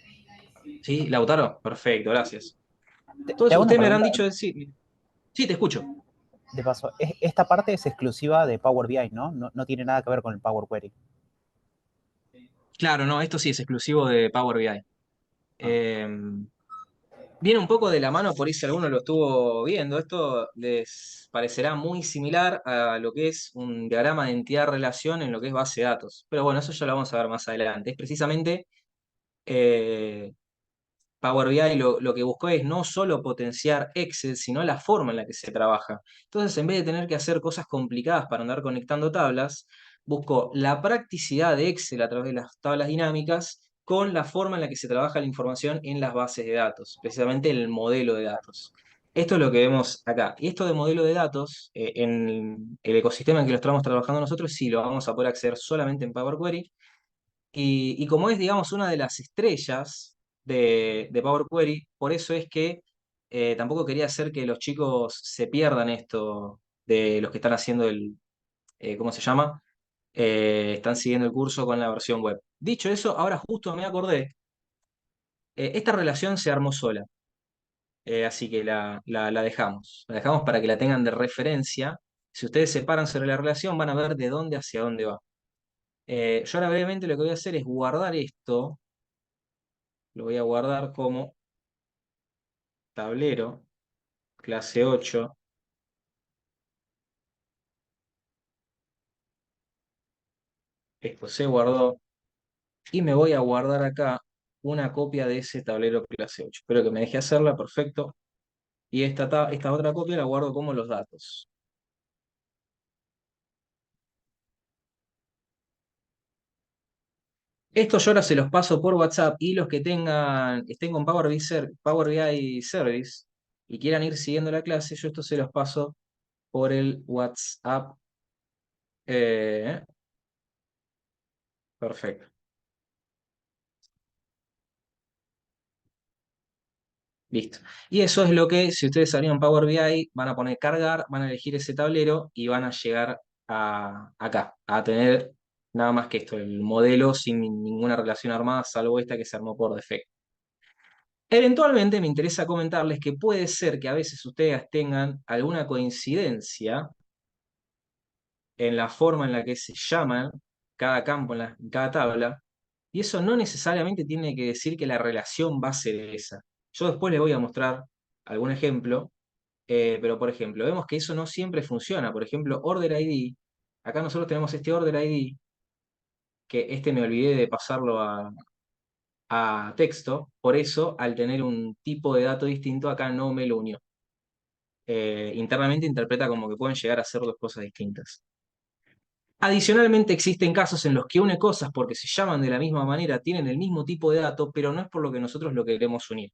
Speaker 1: ¿Sí, Lautaro? Perfecto, gracias.
Speaker 2: Te
Speaker 1: Entonces,
Speaker 2: hago una
Speaker 1: ustedes me habrán
Speaker 2: pregunta
Speaker 1: dicho sí. Sí, te escucho.
Speaker 2: de paso. Esta parte es exclusiva de Power BI, ¿no? No tiene nada que ver con el Power Query.
Speaker 1: Claro, no, esto sí es exclusivo de Power BI.
Speaker 2: Ah,
Speaker 1: Eh, Viene un poco de la mano, por ahí si alguno lo estuvo viendo. Esto les parecerá muy similar a lo que es un diagrama de entidad-relación en lo que es base de datos. Pero bueno, eso ya lo vamos a ver más adelante. Es precisamente eh, Power BI lo que buscó es no solo potenciar Excel, sino la forma en la que se trabaja. Entonces, en vez de tener que hacer cosas complicadas para andar conectando tablas, buscó la practicidad de Excel a través de las tablas dinámicas con la forma en la que se trabaja la información en las bases de datos, precisamente el modelo de datos. Esto es lo que vemos acá. Y esto de modelo de datos, en el ecosistema en que lo estamos trabajando nosotros, sí lo vamos a poder acceder solamente en Power Query. Y como es, digamos, una de las estrellas de Power Query, por eso es que tampoco quería hacer que los chicos se pierdan esto de los que están haciendo ¿cómo se llama? Están siguiendo el curso con la versión web. Dicho eso, ahora justo me acordé, esta relación se armó sola, así que la dejamos. La dejamos para que la tengan de referencia. Si ustedes se paran sobre la relación, van a ver de dónde hacia dónde va. Yo ahora brevemente lo que voy a hacer es guardar esto. Lo voy a guardar como tablero, clase 8. Esto se guardó. Y me voy a guardar acá una copia de ese tablero clase 8. Espero que me deje hacerla, perfecto. Y esta otra copia la guardo como los datos. Esto yo ahora se los paso por WhatsApp y los que estén con Power BI Service y quieran ir siguiendo la clase, yo esto se los paso por el WhatsApp. Eh, Perfecto. Listo. Y eso es lo que, si ustedes abrieron Power BI, van a poner cargar, van a elegir ese tablero y van a llegar acá, a tener nada más que esto, el modelo sin ninguna relación armada, salvo esta que se armó por defecto. Eventualmente me interesa comentarles que puede ser que a veces ustedes tengan alguna coincidencia en la forma en la que se llaman cada campo en cada tabla, y eso no necesariamente tiene que decir que la relación va a ser esa. Yo después les voy a mostrar algún ejemplo, pero por ejemplo, vemos que eso no siempre funciona. Por ejemplo, Order ID, acá nosotros tenemos este Order ID, que este me olvidé de pasarlo a texto, por eso al tener un tipo de dato distinto, acá no me lo unió. Internamente interpreta como que pueden llegar a ser dos cosas distintas. Adicionalmente, existen casos en los que une cosas porque se llaman de la misma manera, tienen el mismo tipo de dato, pero no es por lo que nosotros lo queremos unir.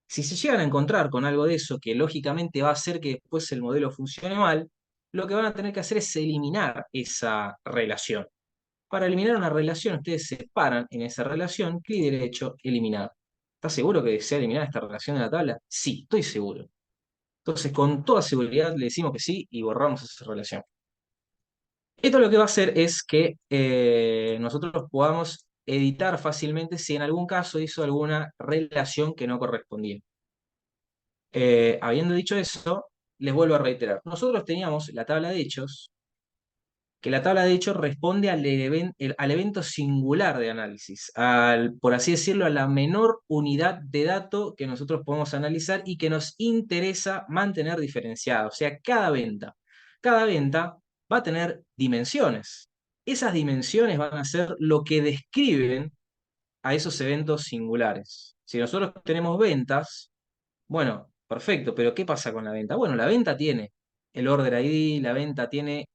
Speaker 1: Si se llegan a encontrar con algo de eso que lógicamente va a hacer que después el modelo funcione mal, lo que van a tener que hacer es eliminar esa relación. Para eliminar una relación, ustedes separan en esa relación, clic derecho, eliminar. ¿Estás seguro que desea eliminar esta relación de la tabla? Sí, estoy seguro. Entonces, con toda seguridad le decimos que sí y borramos esa relación. Esto lo que va a hacer es que nosotros podamos editar fácilmente si en algún caso hizo alguna relación que no correspondía. Habiendo dicho eso, les vuelvo a reiterar. Nosotros teníamos la tabla de hechos, que la tabla de hechos responde al evento singular de análisis, por así decirlo, a la menor unidad de dato que nosotros podemos analizar y que nos interesa mantener diferenciada. O sea, cada venta va a tener dimensiones. Esas dimensiones van a ser lo que describen a esos eventos singulares. Si nosotros tenemos ventas, bueno, perfecto, pero ¿qué pasa con la venta? Bueno, la venta tiene el order ID, la venta tiene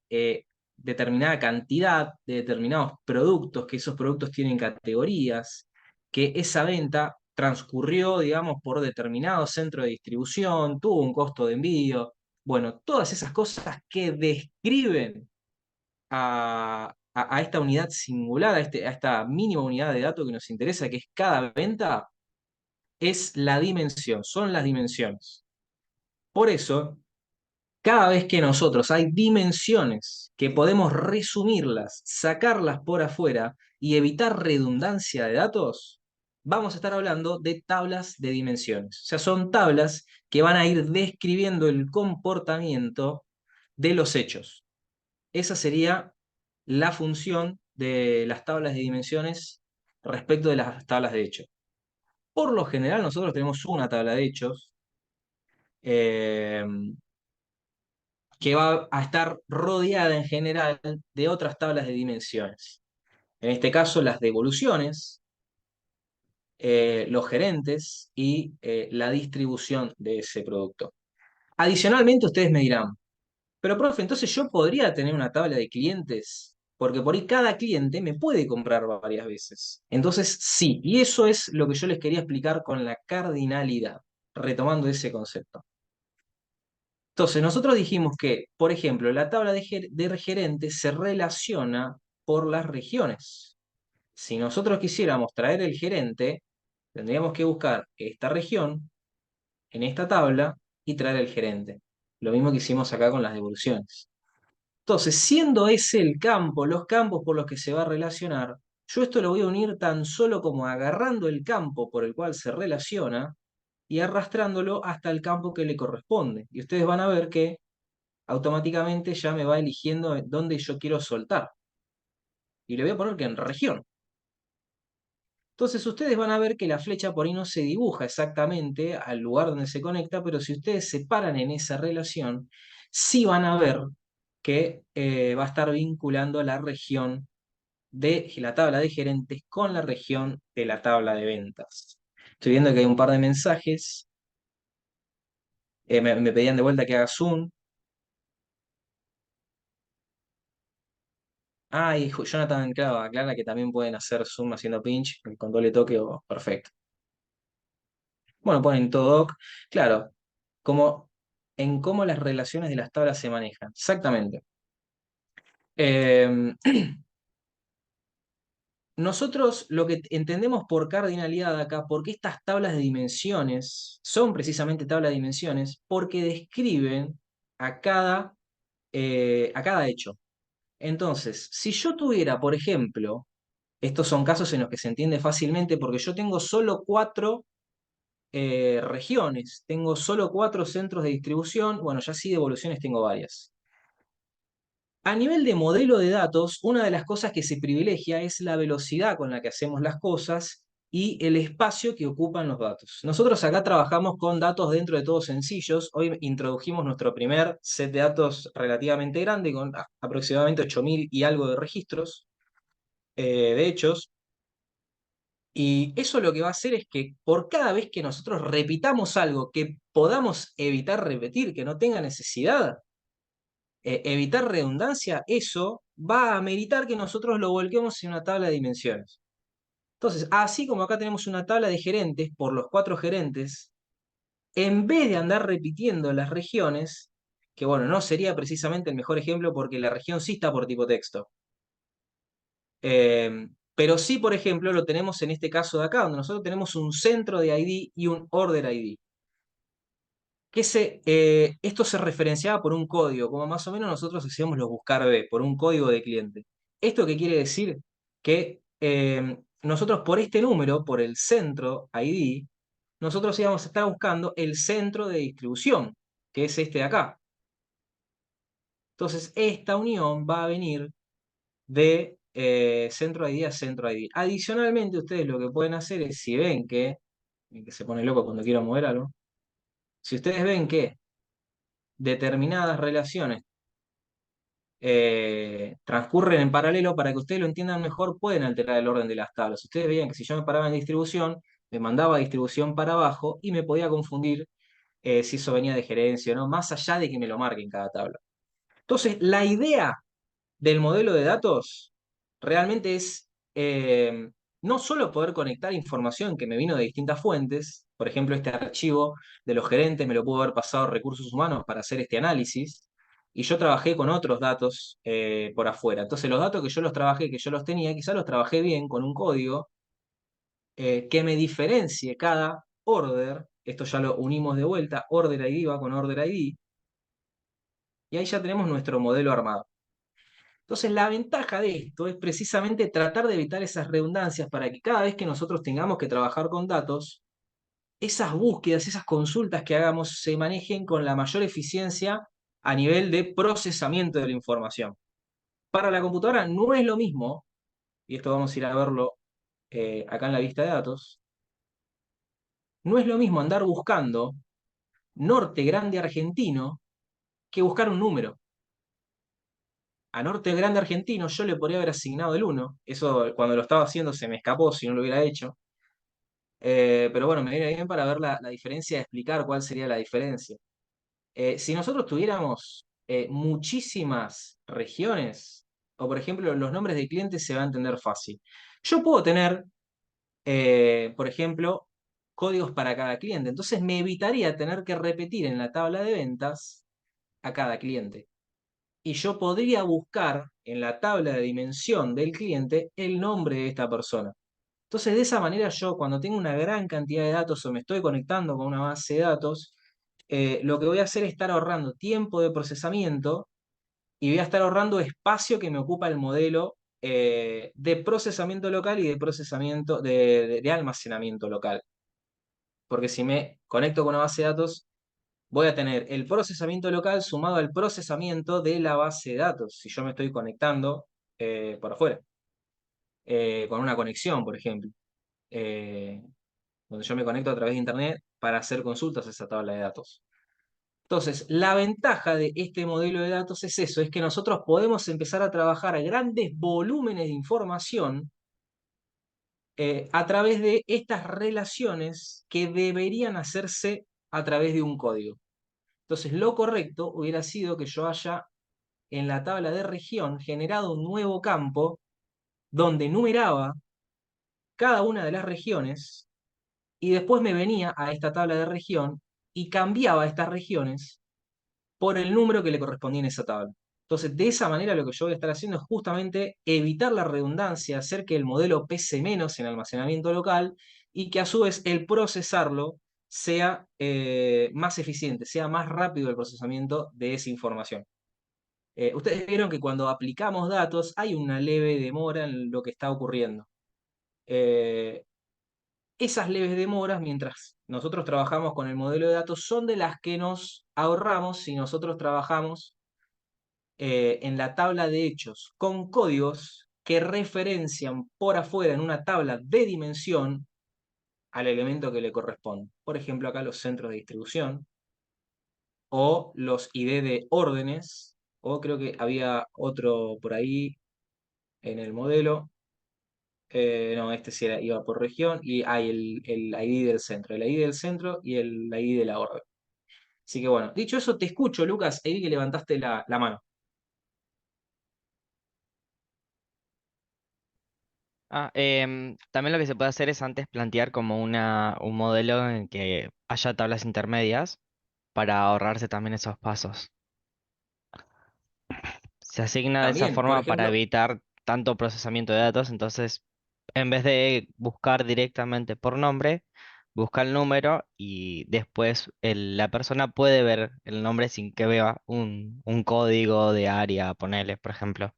Speaker 1: determinada cantidad de determinados productos, que esos productos tienen categorías, que esa venta transcurrió, digamos, por determinado centro de distribución, tuvo un costo de envío. Bueno, todas esas cosas que describen a esta unidad singular, a esta mínima unidad de datos que nos interesa, que es cada venta, es la dimensión, son las dimensiones. Por eso, cada vez que nosotros hay dimensiones que podemos resumirlas, sacarlas por afuera y evitar redundancia de datos, vamos a estar hablando de tablas de dimensiones. O sea, son tablas que van a ir describiendo el comportamiento de los hechos. Esa sería la función de las tablas de dimensiones respecto de las tablas de hechos. Por lo general, nosotros tenemos una tabla de hechos eh, que va a estar rodeada en general de otras tablas de dimensiones. En este caso, las devoluciones, los gerentes y la distribución de ese producto. Adicionalmente, ustedes me dirán, pero profe, entonces yo podría tener una tabla de clientes, porque por ahí cada cliente me puede comprar varias veces. Entonces, sí, y eso es lo que yo les quería explicar con la cardinalidad, retomando ese concepto. Entonces, nosotros dijimos que, por ejemplo, la tabla de gerentes se relaciona por las regiones. Si nosotros quisiéramos traer el gerente, tendríamos que buscar esta región en esta tabla y traer el gerente. Lo mismo que hicimos acá con las devoluciones. Entonces, siendo ese el campo, los campos por los que se va a relacionar, yo esto lo voy a unir tan solo como agarrando el campo por el cual se relaciona y arrastrándolo hasta el campo que le corresponde. Y ustedes van a ver que automáticamente ya me va eligiendo dónde yo quiero soltar. Y le voy a poner que en región. Entonces ustedes van a ver que la flecha por ahí no se dibuja exactamente al lugar donde se conecta, pero si ustedes se paran en esa relación, sí van a ver que va a estar vinculando la región de la tabla de gerentes con la región de la tabla de ventas. Estoy viendo que hay un par de mensajes. Me pedían de vuelta que haga zoom. Ah, y Jonathan, claro, aclara que también pueden hacer zoom haciendo pinch con doble toque o perfecto. Bueno, ponen todo doc. Claro, como en cómo las relaciones de las tablas se manejan. Exactamente. nosotros lo que entendemos por cardinalidad acá, porque estas tablas de dimensiones son precisamente tablas de dimensiones, porque describen a cada hecho. Entonces, si yo tuviera, por ejemplo, estos son casos en los que se entiende fácilmente porque yo tengo solo 4 regiones, tengo solo 4 centros de distribución, bueno, ya sí de evoluciones tengo varias. A nivel de modelo de datos, una de las cosas que se privilegia es la velocidad con la que hacemos las cosas y el espacio que ocupan los datos. Nosotros acá trabajamos con datos dentro de todo sencillos. Hoy introdujimos nuestro primer set de datos relativamente grande, con aproximadamente 8.000 y algo de registros de hechos. Y eso lo que va a hacer es que por cada vez que nosotros repitamos algo que podamos evitar repetir, que no tenga necesidad, evitar redundancia, eso va a ameritar que nosotros lo volquemos en una tabla de dimensiones. Entonces, así como acá tenemos una tabla de gerentes por los 4 gerentes, en vez de andar repitiendo las regiones, que bueno, no sería precisamente el mejor ejemplo porque la región sí está por tipo texto. Pero sí, por ejemplo, lo tenemos en este caso de acá, donde nosotros tenemos un centro de ID y un order ID. Esto se referenciaba por un código, como más o menos nosotros hacíamos los buscar B, por un código de cliente. ¿Esto qué quiere decir? Que nosotros por este número, por el centro ID, nosotros íbamos a estar buscando el centro de distribución, que es este de acá. Entonces, esta unión va a venir de centro ID a centro ID. Adicionalmente, ustedes lo que pueden hacer es, si ven que se pone loco cuando quiero mover algo, si ustedes ven que determinadas relaciones transcurren en paralelo, para que ustedes lo entiendan mejor, pueden alterar el orden de las tablas. Ustedes veían que si yo me paraba en distribución, me mandaba distribución para abajo y me podía confundir si eso venía de gerencia o no, más allá de que me lo marque en cada tabla. Entonces, la idea del modelo de datos realmente es no solo poder conectar información que me vino de distintas fuentes, por ejemplo, este archivo de los gerentes me lo pudo haber pasado recursos humanos para hacer este análisis, y yo trabajé con otros datos por afuera. Entonces, los datos que yo los trabajé, que yo los tenía, quizás los trabajé bien con un código que me diferencie cada order. Esto ya lo unimos de vuelta, order ID va con order ID, y ahí ya tenemos nuestro modelo armado. Entonces, la ventaja de esto es precisamente tratar de evitar esas redundancias para que cada vez que nosotros tengamos que trabajar con datos, esas búsquedas, esas consultas que hagamos se manejen con la mayor eficiencia a nivel de procesamiento de la información. Para la computadora no es lo mismo, y esto vamos a ir a verlo acá en la vista de datos, no es lo mismo andar buscando Norte Grande Argentino que buscar un número. A Norte Grande Argentino yo le podría haber asignado el 1. Eso cuando lo estaba haciendo se me escapó si no lo hubiera hecho. Pero bueno, me viene bien para ver la diferencia, de explicar cuál sería la diferencia. Si nosotros tuviéramos muchísimas regiones, o por ejemplo los nombres de clientes se va a entender fácil. Yo puedo tener, por ejemplo, códigos para cada cliente. Entonces me evitaría tener que repetir en la tabla de ventas a cada cliente. Y yo podría buscar en la tabla de dimensión del cliente el nombre de esta persona. Entonces, de esa manera yo, cuando tengo una gran cantidad de datos o me estoy conectando con una base de datos, lo que voy a hacer es estar ahorrando tiempo de procesamiento y voy a estar ahorrando espacio que me ocupa el modelo de procesamiento local y de procesamiento de almacenamiento local. Porque si me conecto con una base de datos, voy a tener el procesamiento local sumado al procesamiento de la base de datos, si yo me estoy conectando por afuera, con una conexión, por ejemplo, donde yo me conecto a través de Internet para hacer consultas a esa tabla de datos. Entonces, la ventaja de este modelo de datos es eso, es que nosotros podemos empezar a trabajar a grandes volúmenes de información a través de estas relaciones que deberían hacerse a través de un código. Entonces, lo correcto hubiera sido que yo haya en la tabla de región generado un nuevo campo donde numeraba cada una de las regiones y después me venía a esta tabla de región y cambiaba estas regiones por el número que le correspondía en esa tabla. Entonces, de esa manera lo que yo voy a estar haciendo es justamente evitar la redundancia, hacer que el modelo pese menos en almacenamiento local y que a su vez el procesarlo sea más eficiente, sea más rápido el procesamiento de esa información. Ustedes vieron que cuando aplicamos datos hay una leve demora en lo que está ocurriendo. Eh, Esas leves demoras, mientras nosotros trabajamos con el modelo de datos, son de las que nos ahorramos si nosotros trabajamos en la tabla de hechos con códigos que referencian por afuera en una tabla de dimensión al elemento que le corresponde. Por ejemplo, acá los centros de distribución o los ID de órdenes, o creo que había otro por ahí en el modelo. No, este sí iba por región y hay el ID del centro, el ID del centro y el ID de la orden. Así que bueno, dicho eso, te escucho, Lucas, ahí vi que levantaste la mano.
Speaker 8: También lo que se puede hacer es antes plantear como un modelo en que haya tablas intermedias para ahorrarse también esos pasos. Se asigna de esa
Speaker 1: También, por
Speaker 8: forma para
Speaker 1: ejemplo,
Speaker 8: evitar tanto procesamiento de datos, entonces en vez de buscar directamente por nombre, busca el número y después la persona puede ver el nombre sin que vea un código de área, ponele, por ejemplo.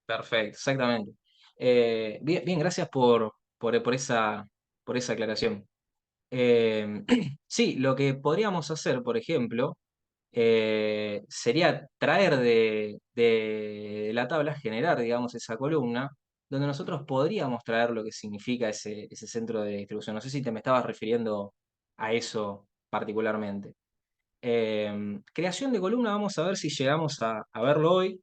Speaker 1: perfecto, exactamente. Bien, bien, gracias por esa aclaración. Eh, sí, lo que podríamos hacer, por ejemplo, sería traer de la tabla, generar, digamos, esa columna, donde nosotros podríamos traer lo que significa ese centro de distribución. No sé si te me estabas refiriendo a eso particularmente. Creación de columna, vamos a ver si llegamos a verlo hoy.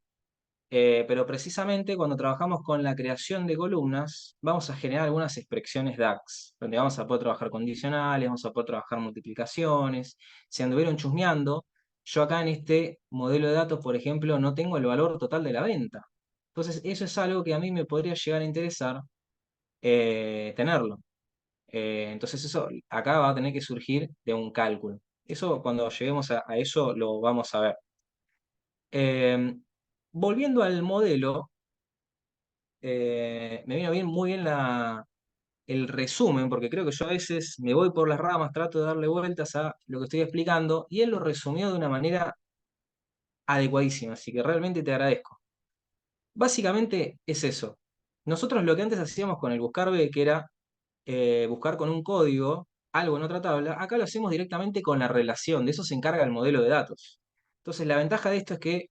Speaker 1: Pero precisamente cuando trabajamos con la creación de columnas, vamos a generar algunas expresiones DAX, donde vamos a poder trabajar condicionales, vamos a poder trabajar multiplicaciones. Si anduvieron chusmeando, yo acá en este modelo de datos, por ejemplo, no tengo el valor total de la venta. Entonces, eso es algo que a mí me podría llegar a interesar tenerlo. Entonces, eso acá va a tener que surgir de un cálculo. Eso, cuando lleguemos a eso, lo vamos a ver. Eh, Volviendo al modelo, me vino bien, muy bien el resumen, porque creo que yo a veces me voy por las ramas, trato de darle vueltas a lo que estoy explicando, y él lo resumió de una manera adecuadísima, así que realmente te agradezco. Básicamente es eso. Nosotros lo que antes hacíamos con el buscar B, que era buscar con un código algo en otra tabla, acá lo hacemos directamente con la relación, de eso se encarga el modelo de datos. Entonces la ventaja de esto es que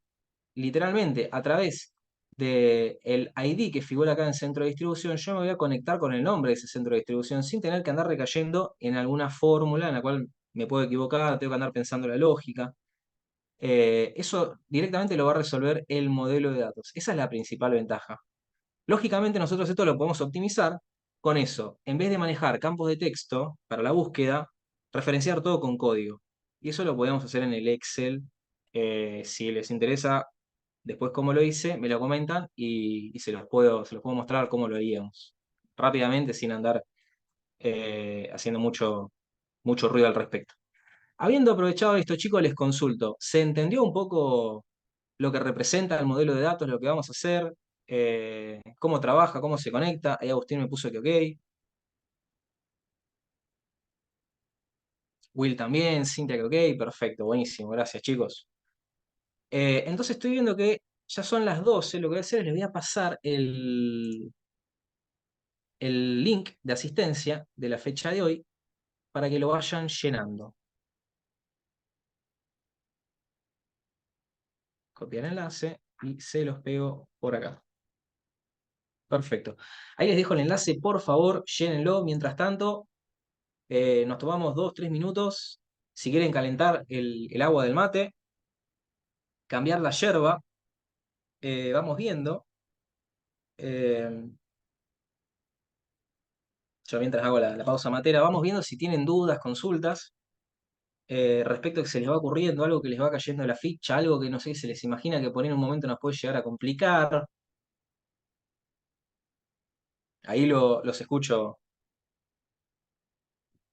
Speaker 1: literalmente a través del ID que figura acá en centro de distribución, yo me voy a conectar con el nombre de ese centro de distribución sin tener que andar recayendo en alguna fórmula en la cual me puedo equivocar, tengo que andar pensando la lógica. Eso directamente lo va a resolver el modelo de datos. Esa es la principal ventaja. Lógicamente nosotros esto lo podemos optimizar con eso. En vez de manejar campos de texto para la búsqueda, referenciar todo con código. Y eso lo podemos hacer en el Excel. Si les interesa después cómo lo hice, me lo comentan y se los puedo mostrar cómo lo haríamos. Rápidamente, sin andar haciendo mucho ruido al respecto. Habiendo aprovechado esto, chicos, les consulto. ¿Se entendió un poco lo que representa el modelo de datos, lo que vamos a hacer? ¿Cómo trabaja, cómo se conecta? Ahí Agustín me puso que ok. Will también, Cintia que ok. Perfecto, buenísimo. Gracias, chicos. Entonces estoy viendo que ya son las 12. Lo que voy a hacer es les voy a pasar el link de asistencia de la fecha de hoy para que lo vayan llenando. Copiar enlace y se los pego por acá. Perfecto. Ahí les dejo el enlace, por favor, llénenlo. Mientras tanto, nos tomamos 2, 3 minutos. Si quieren calentar el agua del mate, cambiar la yerba, vamos viendo. Eh, yo mientras hago la pausa matera, vamos viendo si tienen dudas, consultas. Respecto a que se les va ocurriendo, algo que les va cayendo de la ficha, algo que no sé, se les imagina que por ahí en un momento nos puede llegar a complicar. Ahí los escucho.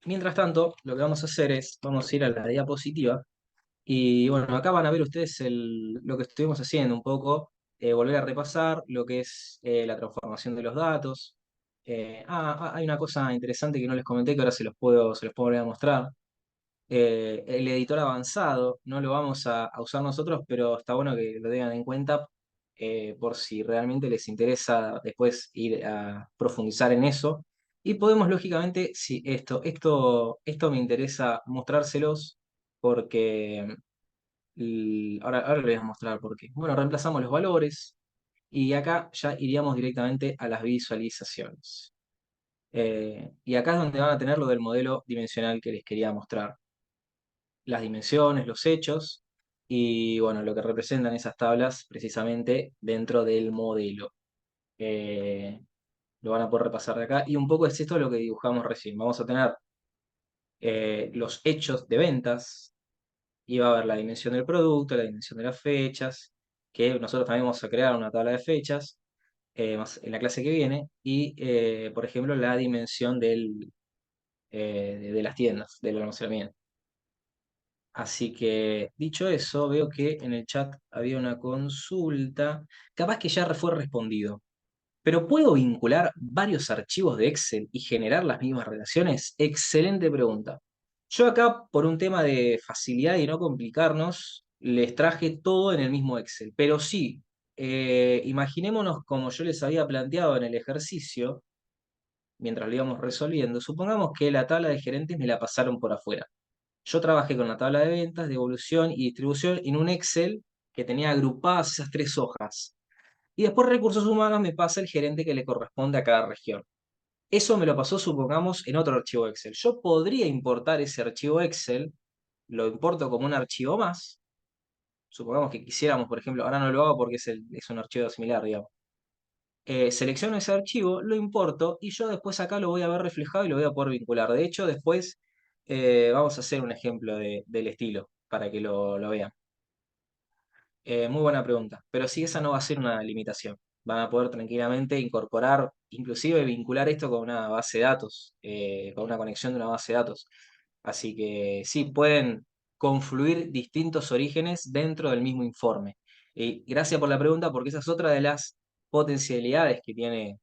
Speaker 1: Mientras tanto, lo que vamos a hacer es, vamos a ir a la diapositiva Y bueno, acá van a ver ustedes lo que estuvimos haciendo un poco, volver a repasar lo que es la transformación de los datos. Hay una cosa interesante que no les comenté que ahora se los puedo volver a mostrar. El editor avanzado no lo vamos a usar nosotros, pero está bueno que lo tengan en cuenta por si realmente les interesa después ir a profundizar en eso. Y podemos, lógicamente, si esto me interesa mostrárselos porque ahora les voy a mostrar por qué. Bueno, reemplazamos los valores y acá ya iríamos directamente a las visualizaciones. Y acá es donde van a tener lo del modelo dimensional que les quería mostrar. Las dimensiones, los hechos y bueno, lo que representan esas tablas precisamente dentro del modelo. Eh, lo van a poder repasar de acá y un poco es esto lo que dibujamos recién. Vamos a tener los hechos de ventas y va a haber la dimensión del producto, la dimensión de las fechas, que nosotros también vamos a crear una tabla de fechas más en la clase que viene y por ejemplo la dimensión de las tiendas, del almacenamiento. Así que, dicho eso, veo que en el chat había una consulta. Capaz que ya fue respondido. ¿Pero puedo vincular varios archivos de Excel y generar las mismas relaciones? Excelente pregunta. Yo acá, por un tema de facilidad y no complicarnos, les traje todo en el mismo Excel. Pero sí, imaginémonos como yo les había planteado en el ejercicio, mientras lo íbamos resolviendo. Supongamos que la tabla de gerentes me la pasaron por afuera. Yo trabajé con la tabla de ventas, de evolución y distribución en un Excel que tenía agrupadas esas tres hojas. Y después recursos humanos me pasa el gerente que le corresponde a cada región. Eso me lo pasó, supongamos, en otro archivo Excel. Yo podría importar ese archivo Excel, lo importo como un archivo más. Supongamos que quisiéramos, por ejemplo, ahora no lo hago porque es un archivo similar, digamos. Selecciono ese archivo, lo importo y yo después acá lo voy a ver reflejado y lo voy a poder vincular. De hecho, después vamos a hacer un ejemplo del estilo para que lo vean. Muy buena pregunta, pero sí, esa no va a ser una limitación. Van a poder tranquilamente incorporar, inclusive vincular esto con una base de datos, con una conexión de una base de datos. Así que sí, pueden confluir distintos orígenes dentro del mismo informe. Y gracias por la pregunta, porque esa es otra de las potencialidades que tiene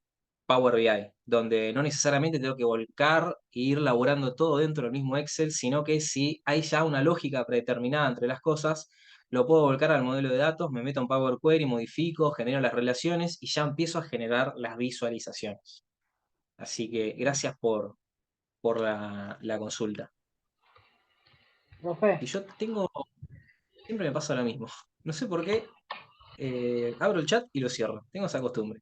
Speaker 1: Power BI, donde no necesariamente tengo que volcar e ir laburando todo dentro del mismo Excel, sino que si hay ya una lógica predeterminada entre las cosas, lo puedo volcar al modelo de datos, me meto en Power Query, modifico, genero las relaciones y ya empiezo a generar las visualizaciones. Así que gracias por la consulta.
Speaker 9: Profe,
Speaker 1: Y yo siempre me pasa lo mismo. No sé por qué, abro el chat y lo cierro. Tengo esa costumbre.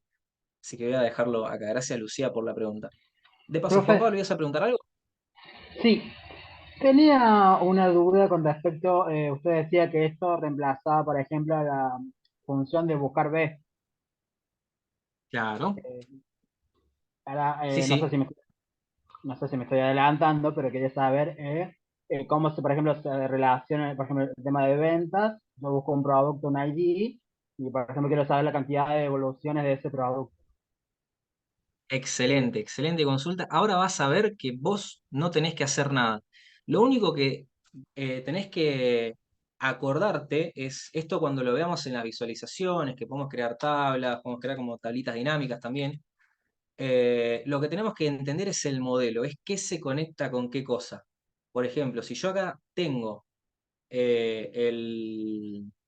Speaker 1: Así que voy a dejarlo acá. Gracias, Lucía, por la pregunta. De paso, Juan
Speaker 9: profe,
Speaker 1: Pablo, ¿ibas a preguntar algo?
Speaker 9: sí, tenía una duda con respecto, usted decía que esto reemplazaba, por ejemplo, a la función de buscar B.
Speaker 1: Claro.
Speaker 9: Eh, ahora,
Speaker 1: Sí,
Speaker 9: no sé
Speaker 1: sí.
Speaker 9: no sé si me estoy adelantando, pero quería saber cómo se, por ejemplo, se relaciona, por ejemplo, el tema de ventas. Yo busco un producto, un ID, y por ejemplo quiero saber la cantidad de evoluciones de ese producto.
Speaker 1: Excelente, excelente consulta. Ahora vas a ver que vos no tenés que hacer nada. Lo único que tenés que acordarte es esto cuando lo veamos en las visualizaciones, que podemos crear tablas, podemos crear como tablitas dinámicas también. Lo que tenemos que entender es el modelo, es qué se conecta con qué cosa. Por ejemplo, si yo acá tengo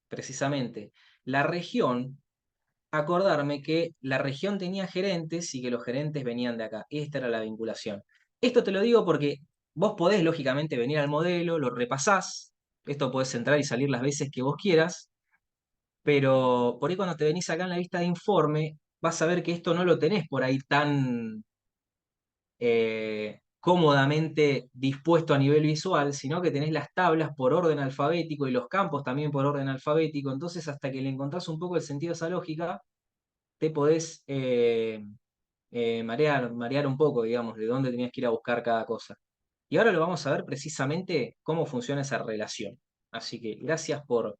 Speaker 1: precisamente la región, acordarme que la región tenía gerentes y que los gerentes venían de acá. Esta era la vinculación. Esto te lo digo porque vos podés, lógicamente, venir al modelo, lo repasás, esto podés entrar y salir las veces que vos quieras, pero por ahí cuando te venís acá en la vista de informe, vas a ver que esto no lo tenés por ahí tan cómodamente dispuesto a nivel visual, sino que tenés las tablas por orden alfabético y los campos también por orden alfabético. Entonces, hasta que le encontrás un poco el sentido a esa lógica, te podés marear un poco, digamos, de dónde tenías que ir a buscar cada cosa. Y ahora lo vamos a ver precisamente cómo funciona esa relación. Así que gracias por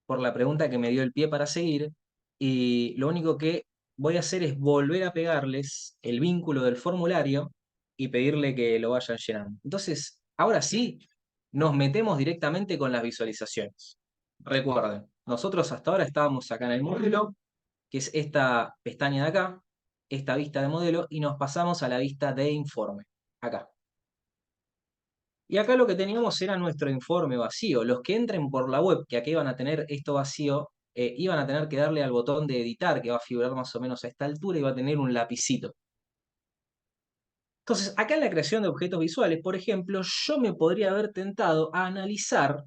Speaker 1: la pregunta que me dio el pie para seguir. Y lo único que voy a hacer es volver a pegarles el vínculo del formulario y pedirle que lo vayan llenando. Entonces, ahora sí, nos metemos directamente con las visualizaciones. Recuerden, nosotros hasta ahora estábamos acá en el modelo, que es esta pestaña de acá, esta vista de modelo, y nos pasamos a la vista de informe, acá. Y acá lo que teníamos era nuestro informe vacío. Los que entren por la web, que acá iban a tener esto vacío, iban a tener que darle al botón de editar, que va a figurar más o menos a esta altura, y va a tener un lapicito. Entonces, acá en la creación de objetos visuales, por ejemplo, yo me podría haber tentado a analizar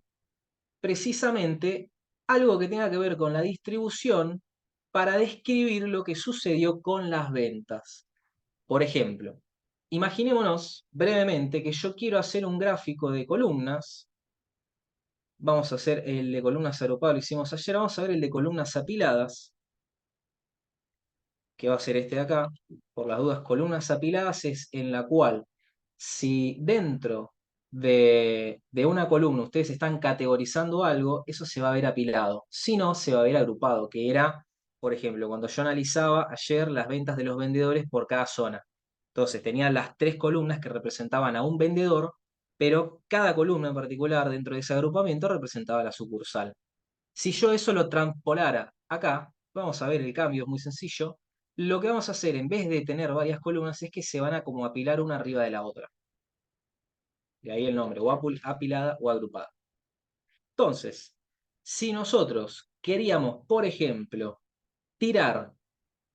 Speaker 1: precisamente algo que tenga que ver con la distribución para describir lo que sucedió con las ventas. Por ejemplo, imaginémonos brevemente que yo quiero hacer un gráfico de columnas. Vamos a hacer el de columnas agrupadas, lo hicimos ayer. Vamos a ver el de columnas apiladas, que va a ser este de acá. Por las dudas, columnas apiladas es en la cual, si dentro de una columna ustedes están categorizando algo, eso se va a ver apilado. Si no, se va a ver agrupado, que era, por ejemplo, cuando yo analizaba ayer las ventas de los vendedores por cada zona. Entonces tenía las 3 columnas que representaban a un vendedor, pero cada columna en particular dentro de ese agrupamiento representaba la sucursal. Si yo eso lo transpolara acá, vamos a ver el cambio, es muy sencillo. Lo que vamos a hacer en vez de tener varias columnas es que se van a como apilar una arriba de la otra. De ahí el nombre, o apilada o agrupada. Entonces, si nosotros queríamos, por ejemplo, tirar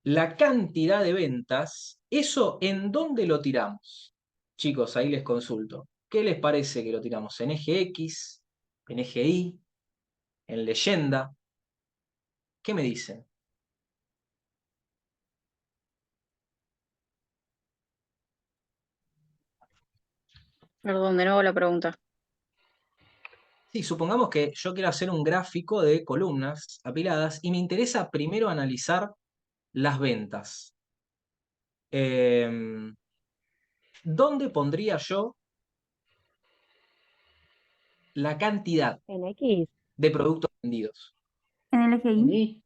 Speaker 1: la cantidad de ventas, ¿eso en dónde lo tiramos? Chicos, ahí les consulto. ¿Qué les parece que lo tiramos? ¿En eje X? ¿En eje Y? ¿En leyenda? ¿Qué me dicen?
Speaker 6: Perdón, de nuevo la pregunta.
Speaker 1: Sí, supongamos que yo quiero hacer un gráfico de columnas apiladas y me interesa primero analizar las ventas. ¿Dónde pondría yo la cantidad
Speaker 10: En X,
Speaker 1: de productos vendidos?
Speaker 10: en el eje
Speaker 9: En
Speaker 10: Y.
Speaker 9: Y.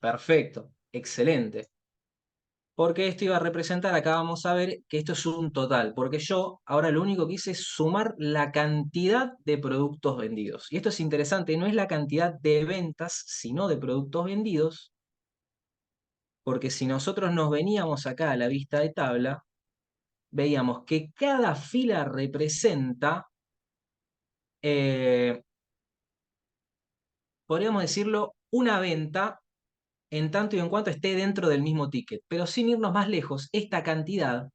Speaker 1: Perfecto, excelente. Porque esto iba a representar, acá vamos a ver que esto es un total, porque yo ahora lo único que hice es sumar la cantidad de productos vendidos. Y esto es interesante, no es la cantidad de ventas, sino de productos vendidos, porque si nosotros nos veníamos acá a la vista de tabla, veíamos que cada fila representa, podríamos decirlo, una venta en tanto y en cuanto esté dentro del mismo ticket. Pero sin irnos más lejos, esta cantidad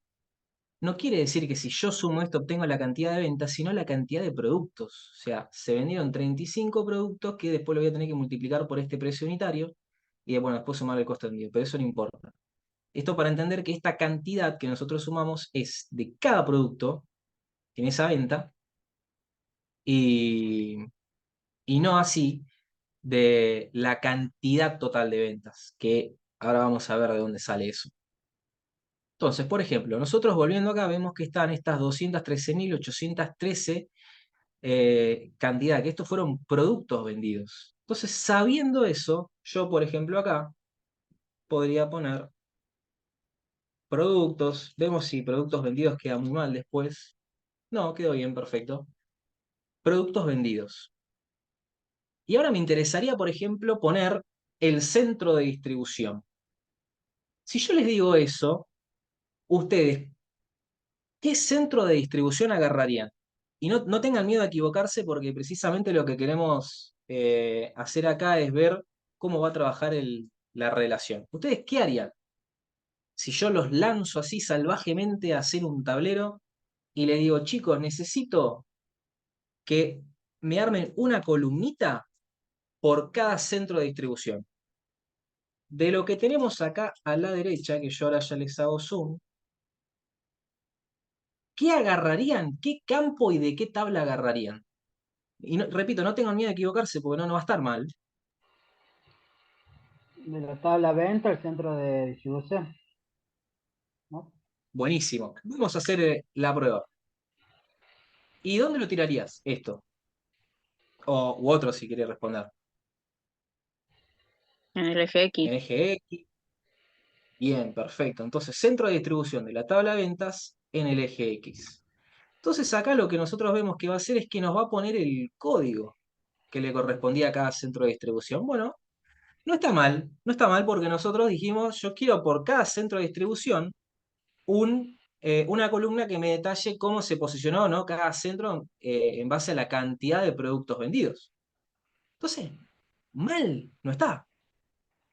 Speaker 1: no quiere decir que si yo sumo esto obtengo la cantidad de ventas, sino la cantidad de productos. O sea, se vendieron 35 productos que después lo voy a tener que multiplicar por este precio unitario y bueno, después sumar el costo del envío, pero eso no importa. Esto para entender que esta cantidad que nosotros sumamos es de cada producto en esa venta y, y no así de la cantidad total de ventas, que ahora vamos a ver de dónde sale eso. Entonces, por ejemplo, nosotros volviendo acá vemos que están estas 213.813 cantidad, que estos fueron productos vendidos. Entonces, sabiendo eso, yo, por ejemplo, acá podría poner productos. Vemos si productos vendidos queda muy mal después. No, quedó bien, perfecto. Productos vendidos. Y ahora me interesaría, por ejemplo, poner el centro de distribución. Si yo les digo eso, ustedes, ¿qué centro de distribución agarrarían? Y no tengan miedo a equivocarse porque precisamente lo que queremos hacer acá es ver cómo va a trabajar la relación. ¿Ustedes qué harían? Si yo los lanzo así salvajemente a hacer un tablero y le digo, chicos, necesito que me armen una columnita por cada centro de distribución. De lo que tenemos acá a la derecha, que yo ahora ya les hago zoom, ¿qué agarrarían? ¿Qué campo y de qué tabla agarrarían? Y repito, no tengan miedo de equivocarse porque no va a estar mal.
Speaker 9: De la tabla venta, el centro de distribución. ¿No?
Speaker 1: Buenísimo. Vamos a hacer la prueba. ¿Y dónde lo tirarías esto? U otro si querés responder.
Speaker 6: En el eje
Speaker 1: En
Speaker 6: X.
Speaker 1: eje X. Bien, perfecto. Entonces, centro de distribución de la tabla de ventas en el eje X. Entonces acá lo que nosotros vemos que va a hacer es que nos va a poner el código que le correspondía a cada centro de distribución. Bueno, no está mal porque nosotros dijimos, yo quiero por cada centro de distribución una columna que me detalle cómo se posicionó, ¿no? Cada centro en base a la cantidad de productos vendidos. Entonces, mal no está.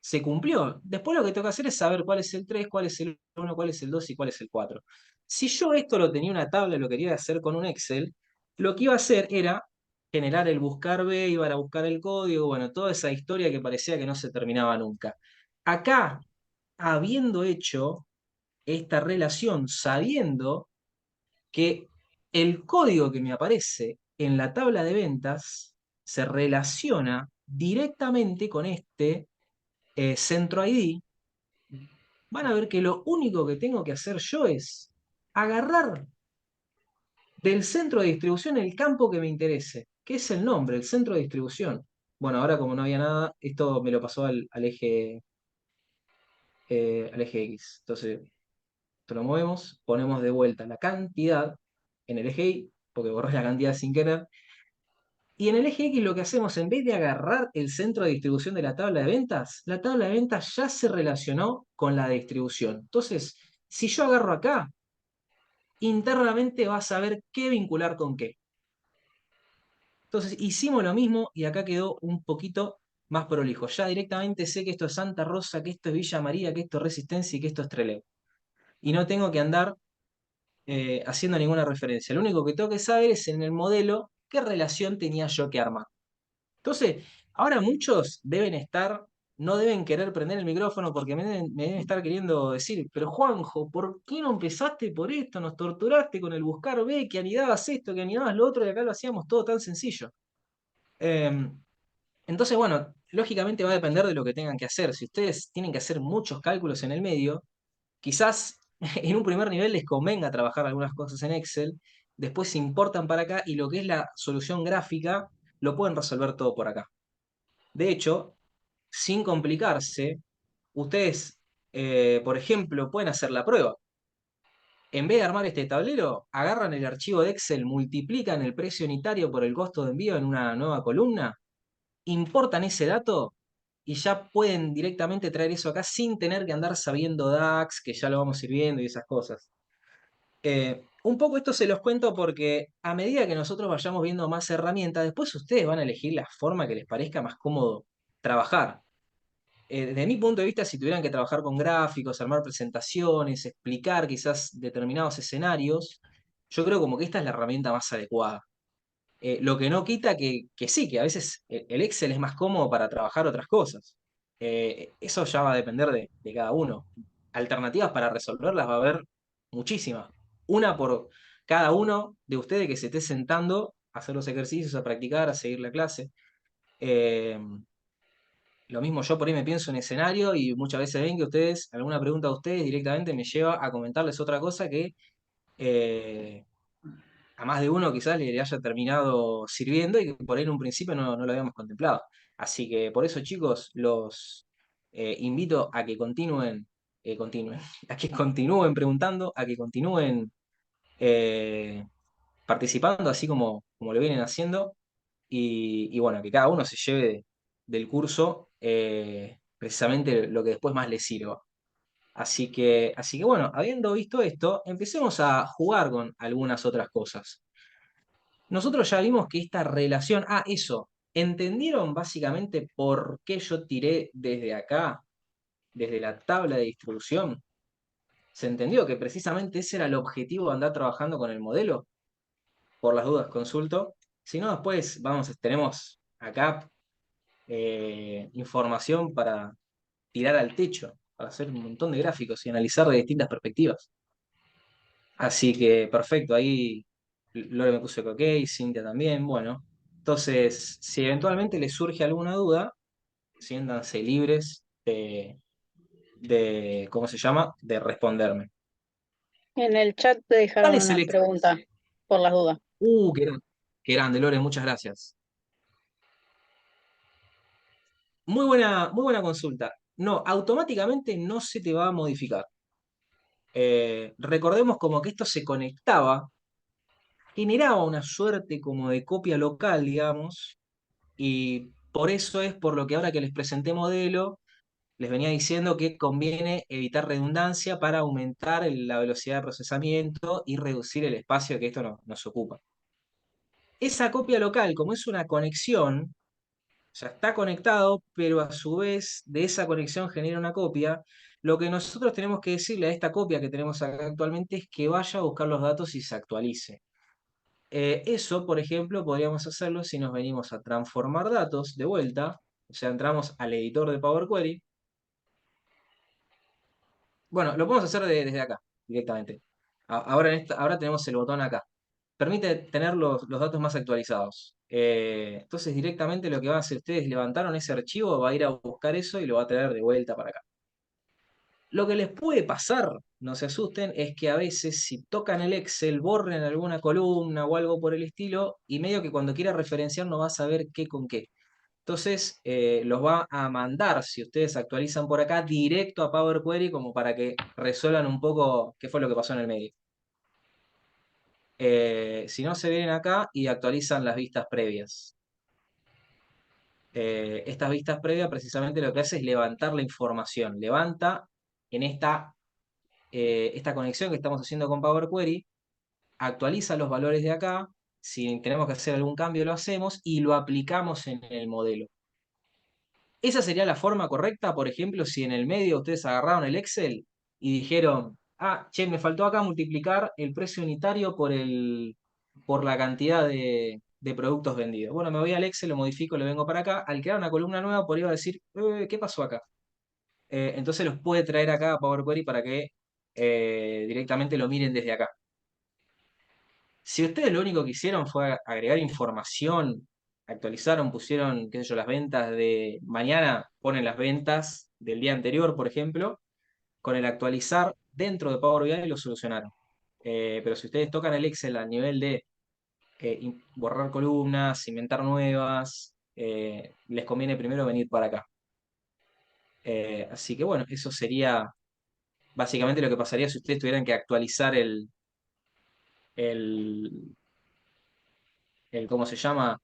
Speaker 1: Se cumplió. Después lo que tengo que hacer es saber cuál es el 3, cuál es el 1, cuál es el 2 y cuál es el 4. Si yo esto lo tenía en una tabla y lo quería hacer con un Excel, lo que iba a hacer era generar el buscar B, iba a buscar el código, bueno, toda esa historia que parecía que no se terminaba nunca. Acá, habiendo hecho esta relación, sabiendo que el código que me aparece en la tabla de ventas se relaciona directamente con este centro ID, van a ver que lo único que tengo que hacer yo es agarrar del centro de distribución el campo que me interese, que es el nombre, el centro de distribución. Bueno, ahora como no había nada, esto me lo pasó al eje X. Entonces, esto lo movemos, ponemos de vuelta la cantidad en el eje Y, porque borré la cantidad sin querer. Y en el eje X lo que hacemos, en vez de agarrar el centro de distribución de la tabla de ventas, la tabla de ventas ya se relacionó con la distribución. Entonces, si yo agarro acá, internamente va a saber qué vincular con qué. Entonces, hicimos lo mismo y acá quedó un poquito más prolijo. Ya directamente sé que esto es Santa Rosa, que esto es Villa María, que esto es Resistencia y que esto es Trelew. Y no tengo que andar haciendo ninguna referencia. Lo único que tengo que saber es en el modelo qué relación tenía yo que armar. Entonces, ahora muchos no deben querer prender el micrófono porque me deben estar queriendo decir, pero Juanjo, ¿por qué no empezaste por esto? Nos torturaste con el buscar B, que anidabas esto, que anidabas lo otro, y acá lo hacíamos todo tan sencillo. Entonces, bueno, lógicamente va a depender de lo que tengan que hacer. Si ustedes tienen que hacer muchos cálculos en el medio, quizás en un primer nivel les convenga trabajar algunas cosas en Excel, después se importan para acá y lo que es la solución gráfica lo pueden resolver todo por acá. De hecho, sin complicarse, ustedes, por ejemplo, pueden hacer la prueba. En vez de armar este tablero, agarran el archivo de Excel, multiplican el precio unitario por el costo de envío en una nueva columna, importan ese dato y ya pueden directamente traer eso acá sin tener que andar sabiendo DAX, que ya lo vamos a ir viendo y esas cosas. Un poco esto se los cuento porque a medida que nosotros vayamos viendo más herramientas, después ustedes van a elegir la forma que les parezca más cómodo trabajar. Desde mi punto de vista, si tuvieran que trabajar con gráficos, armar presentaciones, explicar quizás determinados escenarios, yo creo como que esta es la herramienta más adecuada. Lo que no quita que sí, que a veces el Excel es más cómodo para trabajar otras cosas. Eso ya va a depender de cada uno. Alternativas para resolverlas va a haber muchísimas. Una por cada uno de ustedes que se esté sentando a hacer los ejercicios, a practicar, a seguir la clase. Eh, lo mismo yo por ahí me pienso en escenario y muchas veces ven que ustedes, alguna pregunta de ustedes directamente me lleva a comentarles otra cosa que a más de uno quizás le haya terminado sirviendo y que por ahí en un principio no lo habíamos contemplado. Así que por eso, chicos, los invito a que continúen, a que continúen preguntando, a que continúen eh, participando, así como lo vienen haciendo, y bueno, que cada uno se lleve del curso precisamente lo que después más les sirva. Así que bueno, habiendo visto esto, empecemos a jugar con algunas otras cosas. Nosotros ya vimos que esta relación, eso, ¿entendieron básicamente por qué yo tiré desde acá, desde la tabla de distribución? ¿Se entendió que precisamente ese era el objetivo de andar trabajando con el modelo? Por las dudas, consulto. Si no, después tenemos acá información para tirar al techo, para hacer un montón de gráficos y analizar de distintas perspectivas. Así que perfecto, ahí Lore me puso que ok, Cintia también, bueno. Entonces, si eventualmente les surge alguna duda, siéntanse libres ¿cómo se llama? De responderme.
Speaker 6: En el chat te
Speaker 1: ¿Cuál
Speaker 6: dejaron
Speaker 1: es
Speaker 6: una
Speaker 1: el
Speaker 6: pregunta, por las dudas.
Speaker 1: qué grande, Lore, muchas gracias. Muy buena consulta. No, automáticamente no se te va a modificar. Recordemos como que esto se conectaba generaba una suerte como de copia local, digamos, y por eso es por lo que ahora que les presenté modelo, les venía diciendo que conviene evitar redundancia para aumentar la velocidad de procesamiento y reducir el espacio que esto nos ocupa. Esa copia local, como es una conexión, ya está conectado, pero a su vez de esa conexión genera una copia. Lo que nosotros tenemos que decirle a esta copia que tenemos acá actualmente es que vaya a buscar los datos y se actualice. Eso, por ejemplo, podríamos hacerlo si nos venimos a transformar datos de vuelta, o sea, entramos al editor de Power Query. Bueno, lo podemos hacer desde acá, directamente. Ahora, ahora tenemos el botón acá. Permite tener los datos más actualizados. Entonces, directamente lo que va a hacer ustedes, levantaron ese archivo, va a ir a buscar eso y lo va a traer de vuelta para acá. Lo que les puede pasar, no se asusten, es que a veces si tocan el Excel, borren alguna columna o algo por el estilo, y medio que cuando quiera referenciar no va a saber qué con qué. Entonces, los va a mandar, si ustedes actualizan por acá, directo a Power Query como para que resuelvan un poco qué fue lo que pasó en el medio. Si no, se vienen acá y actualizan las vistas previas. Estas vistas previas precisamente lo que hace es levantar la información. Levanta en esta conexión que estamos haciendo con Power Query, actualiza los valores de acá. Si tenemos que hacer algún cambio, lo hacemos y lo aplicamos en el modelo. Esa sería la forma correcta, por ejemplo, si en el medio ustedes agarraron el Excel y dijeron, ah, che, me faltó acá multiplicar el precio unitario por la cantidad de productos vendidos. Bueno, me voy al Excel, lo modifico, lo vengo para acá. Al crear una columna nueva, podría decir, ¿qué pasó acá? Entonces los puede traer acá a Power Query para que directamente lo miren desde acá. Si ustedes lo único que hicieron fue agregar información, actualizaron, pusieron, qué sé yo, las ventas de mañana, ponen las ventas del día anterior, por ejemplo, con el actualizar dentro de Power BI lo solucionaron. Pero si ustedes tocan el Excel a nivel de borrar columnas, inventar nuevas, les conviene primero venir para acá. Así que bueno, eso sería básicamente lo que pasaría si ustedes tuvieran que actualizar el, ¿cómo se llama?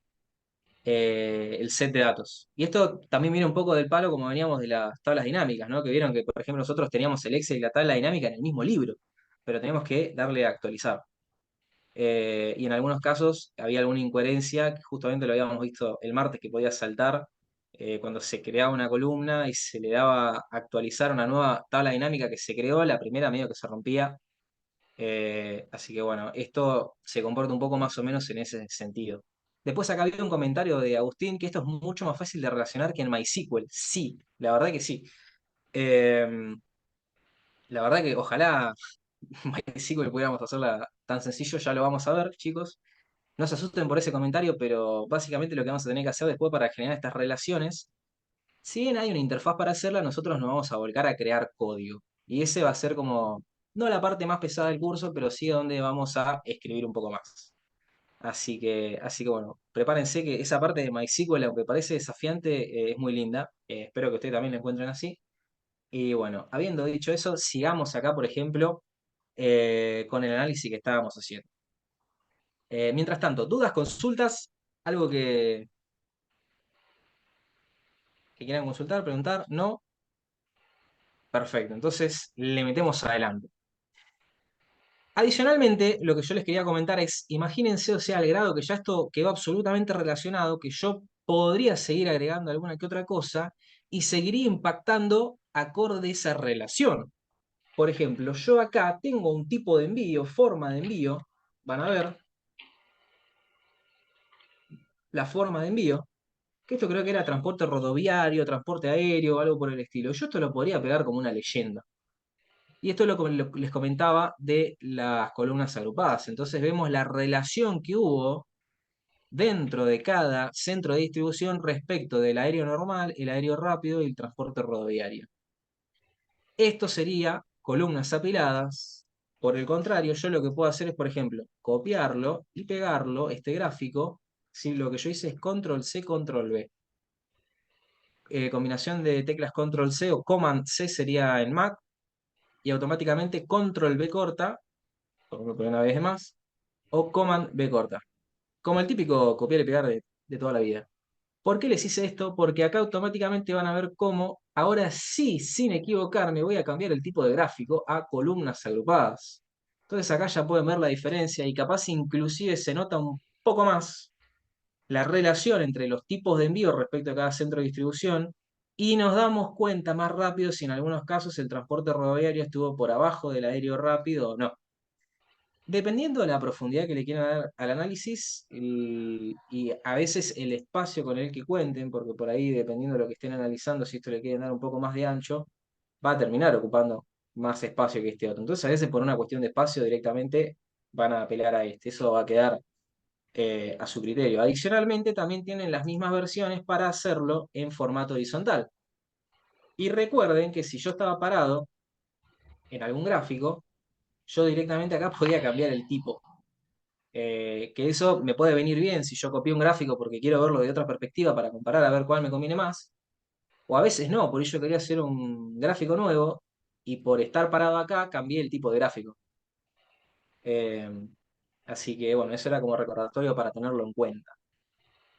Speaker 1: El set de datos. Y esto también viene un poco del palo como veníamos de las tablas dinámicas, ¿no? Que vieron que, por ejemplo, nosotros teníamos el Excel y la tabla dinámica en el mismo libro, pero teníamos que darle a actualizar. Y en algunos casos había alguna incoherencia, que justamente lo habíamos visto el martes, que podía saltar cuando se creaba una columna y se le daba a actualizar una nueva tabla dinámica que se creó, la primera medio que se rompía. Así que bueno, esto se comporta un poco más o menos en ese sentido. Después acá había un comentario de Agustín que esto es mucho más fácil de relacionar que en MySQL. Sí, la verdad que sí. Eh, la verdad que ojalá MySQL pudiéramos hacerla tan sencillo, ya lo vamos a ver, chicos. No se asusten por ese comentario, pero básicamente lo que vamos a tener que hacer después para generar estas relaciones, si bien hay una interfaz para hacerla, nosotros nos vamos a volcar a crear código. Y ese va a ser como, no la parte más pesada del curso, pero sí donde vamos a escribir un poco más. Así que bueno, prepárense que esa parte de MySQL, aunque parece desafiante, es muy linda. Espero que ustedes también la encuentren así. Y bueno, habiendo dicho eso, sigamos acá, por ejemplo, con el análisis que estábamos haciendo. Mientras tanto, dudas, consultas, algo que quieran consultar, preguntar, ¿no? Perfecto, entonces le metemos adelante. Adicionalmente, lo que yo les quería comentar es, imagínense, o sea, al grado que ya esto quedó absolutamente relacionado, que yo podría seguir agregando alguna que otra cosa y seguiría impactando acorde a esa relación. Por ejemplo, yo acá tengo un tipo de envío, forma de envío, van a ver la forma de envío, que esto creo que era transporte rodoviario, transporte aéreo, algo por el estilo. Yo esto lo podría pegar como una leyenda. Y esto es lo que les comentaba de las columnas agrupadas. Entonces vemos la relación que hubo dentro de cada centro de distribución respecto del aéreo normal, el aéreo rápido y el transporte rodoviario. Esto sería columnas apiladas. Por el contrario, yo lo que puedo hacer es, por ejemplo, copiarlo y pegarlo, este gráfico. Si lo que yo hice es control C, control V. Combinación de teclas control C o command C sería en Mac, y automáticamente control V corta, por una vez más, o Command B corta. Como el típico copiar y pegar de toda la vida. ¿Por qué les hice esto? Porque acá automáticamente van a ver cómo, ahora sí, sin equivocarme, voy a cambiar el tipo de gráfico a columnas agrupadas. Entonces acá ya pueden ver la diferencia y capaz inclusive se nota un poco más la relación entre los tipos de envío respecto a cada centro de distribución y nos damos cuenta más rápido si en algunos casos el transporte rodoviario estuvo por abajo del aéreo rápido o no. Dependiendo de la profundidad que le quieran dar al análisis y a veces el espacio con el que cuenten, porque por ahí, dependiendo de lo que estén analizando, si esto le quieren dar un poco más de ancho, va a terminar ocupando más espacio que este otro. Entonces, a veces por una cuestión de espacio directamente van a apelar a este. Eso va a quedar a su criterio. Adicionalmente, también tienen las mismas versiones para hacerlo en formato horizontal. Y recuerden que si yo estaba parado en algún gráfico, yo directamente acá podía cambiar el tipo. Que eso me puede venir bien si yo copié un gráfico porque quiero verlo de otra perspectiva para comparar a ver cuál me conviene más, o a veces no, por ello quería hacer un gráfico nuevo y por estar parado acá cambié el tipo de gráfico. Eh, Así que bueno, eso era como recordatorio para tenerlo en cuenta.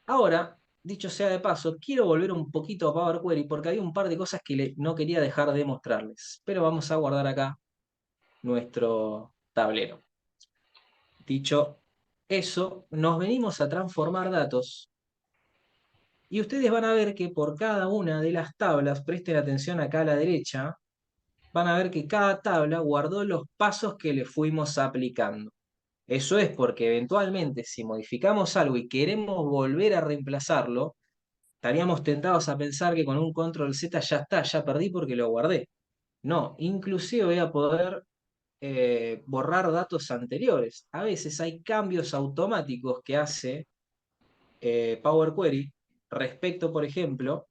Speaker 1: Ahora, dicho sea de paso, quiero volver un poquito a Power Query porque hay un par de cosas que no quería dejar de mostrarles, pero vamos a guardar acá nuestro tablero. Dicho eso, nos venimos a transformar datos. Y ustedes van a ver que por cada una de las tablas, presten atención acá a la derecha, van a ver que cada tabla guardó los pasos que le fuimos aplicando. Eso es porque eventualmente si modificamos algo y queremos volver a reemplazarlo, estaríamos tentados a pensar que con un control Z ya está, ya perdí porque lo guardé. No, inclusive voy a poder borrar datos anteriores. A veces hay cambios automáticos que hace Power Query respecto, por ejemplo,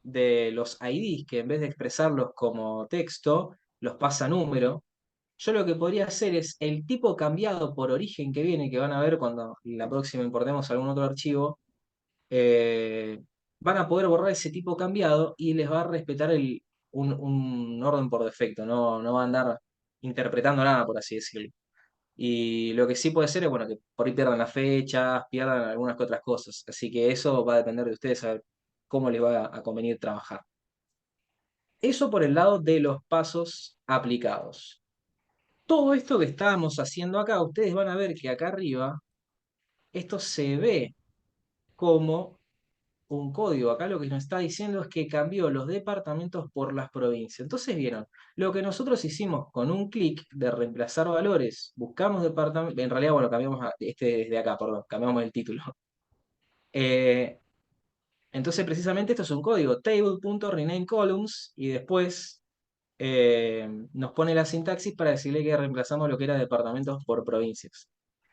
Speaker 1: de los IDs, que en vez de expresarlos como texto, los pasa a número. Yo lo que podría hacer es el tipo cambiado por origen que viene, que van a ver cuando la próxima importemos algún otro archivo, van a poder borrar ese tipo cambiado y les va a respetar un orden por defecto, no va a andar interpretando nada, por así decirlo. Y lo que sí puede ser es, bueno, que por ahí pierdan las fechas, pierdan algunas que otras cosas. Así que eso va a depender de ustedes, saber cómo les va a convenir trabajar. Eso por el lado de los pasos aplicados. Todo esto que estábamos haciendo acá, ustedes van a ver que acá arriba, esto se ve como un código. Acá lo que nos está diciendo es que cambió los departamentos por las provincias. Entonces vieron, lo que nosotros hicimos con un clic de reemplazar valores, buscamos departamento, en realidad, bueno, cambiamos este desde acá, perdón, cambiamos el título. Eh, entonces precisamente esto es un código, table.rename columns, y después nos pone la sintaxis para decirle que reemplazamos lo que era departamentos por provincias.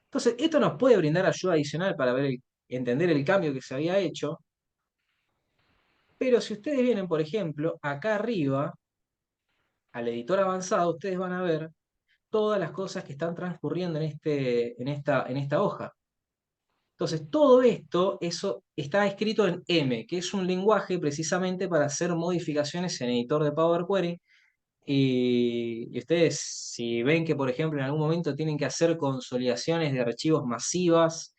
Speaker 1: Entonces, esto nos puede brindar ayuda adicional para ver entender el cambio que se había hecho, pero si ustedes vienen, por ejemplo, acá arriba, al editor avanzado, ustedes van a ver todas las cosas que están transcurriendo en esta hoja. Entonces, todo esto eso está escrito en M, que es un lenguaje precisamente para hacer modificaciones en editor de Power Query. Y ustedes, si ven que, por ejemplo, en algún momento tienen que hacer consolidaciones de archivos masivas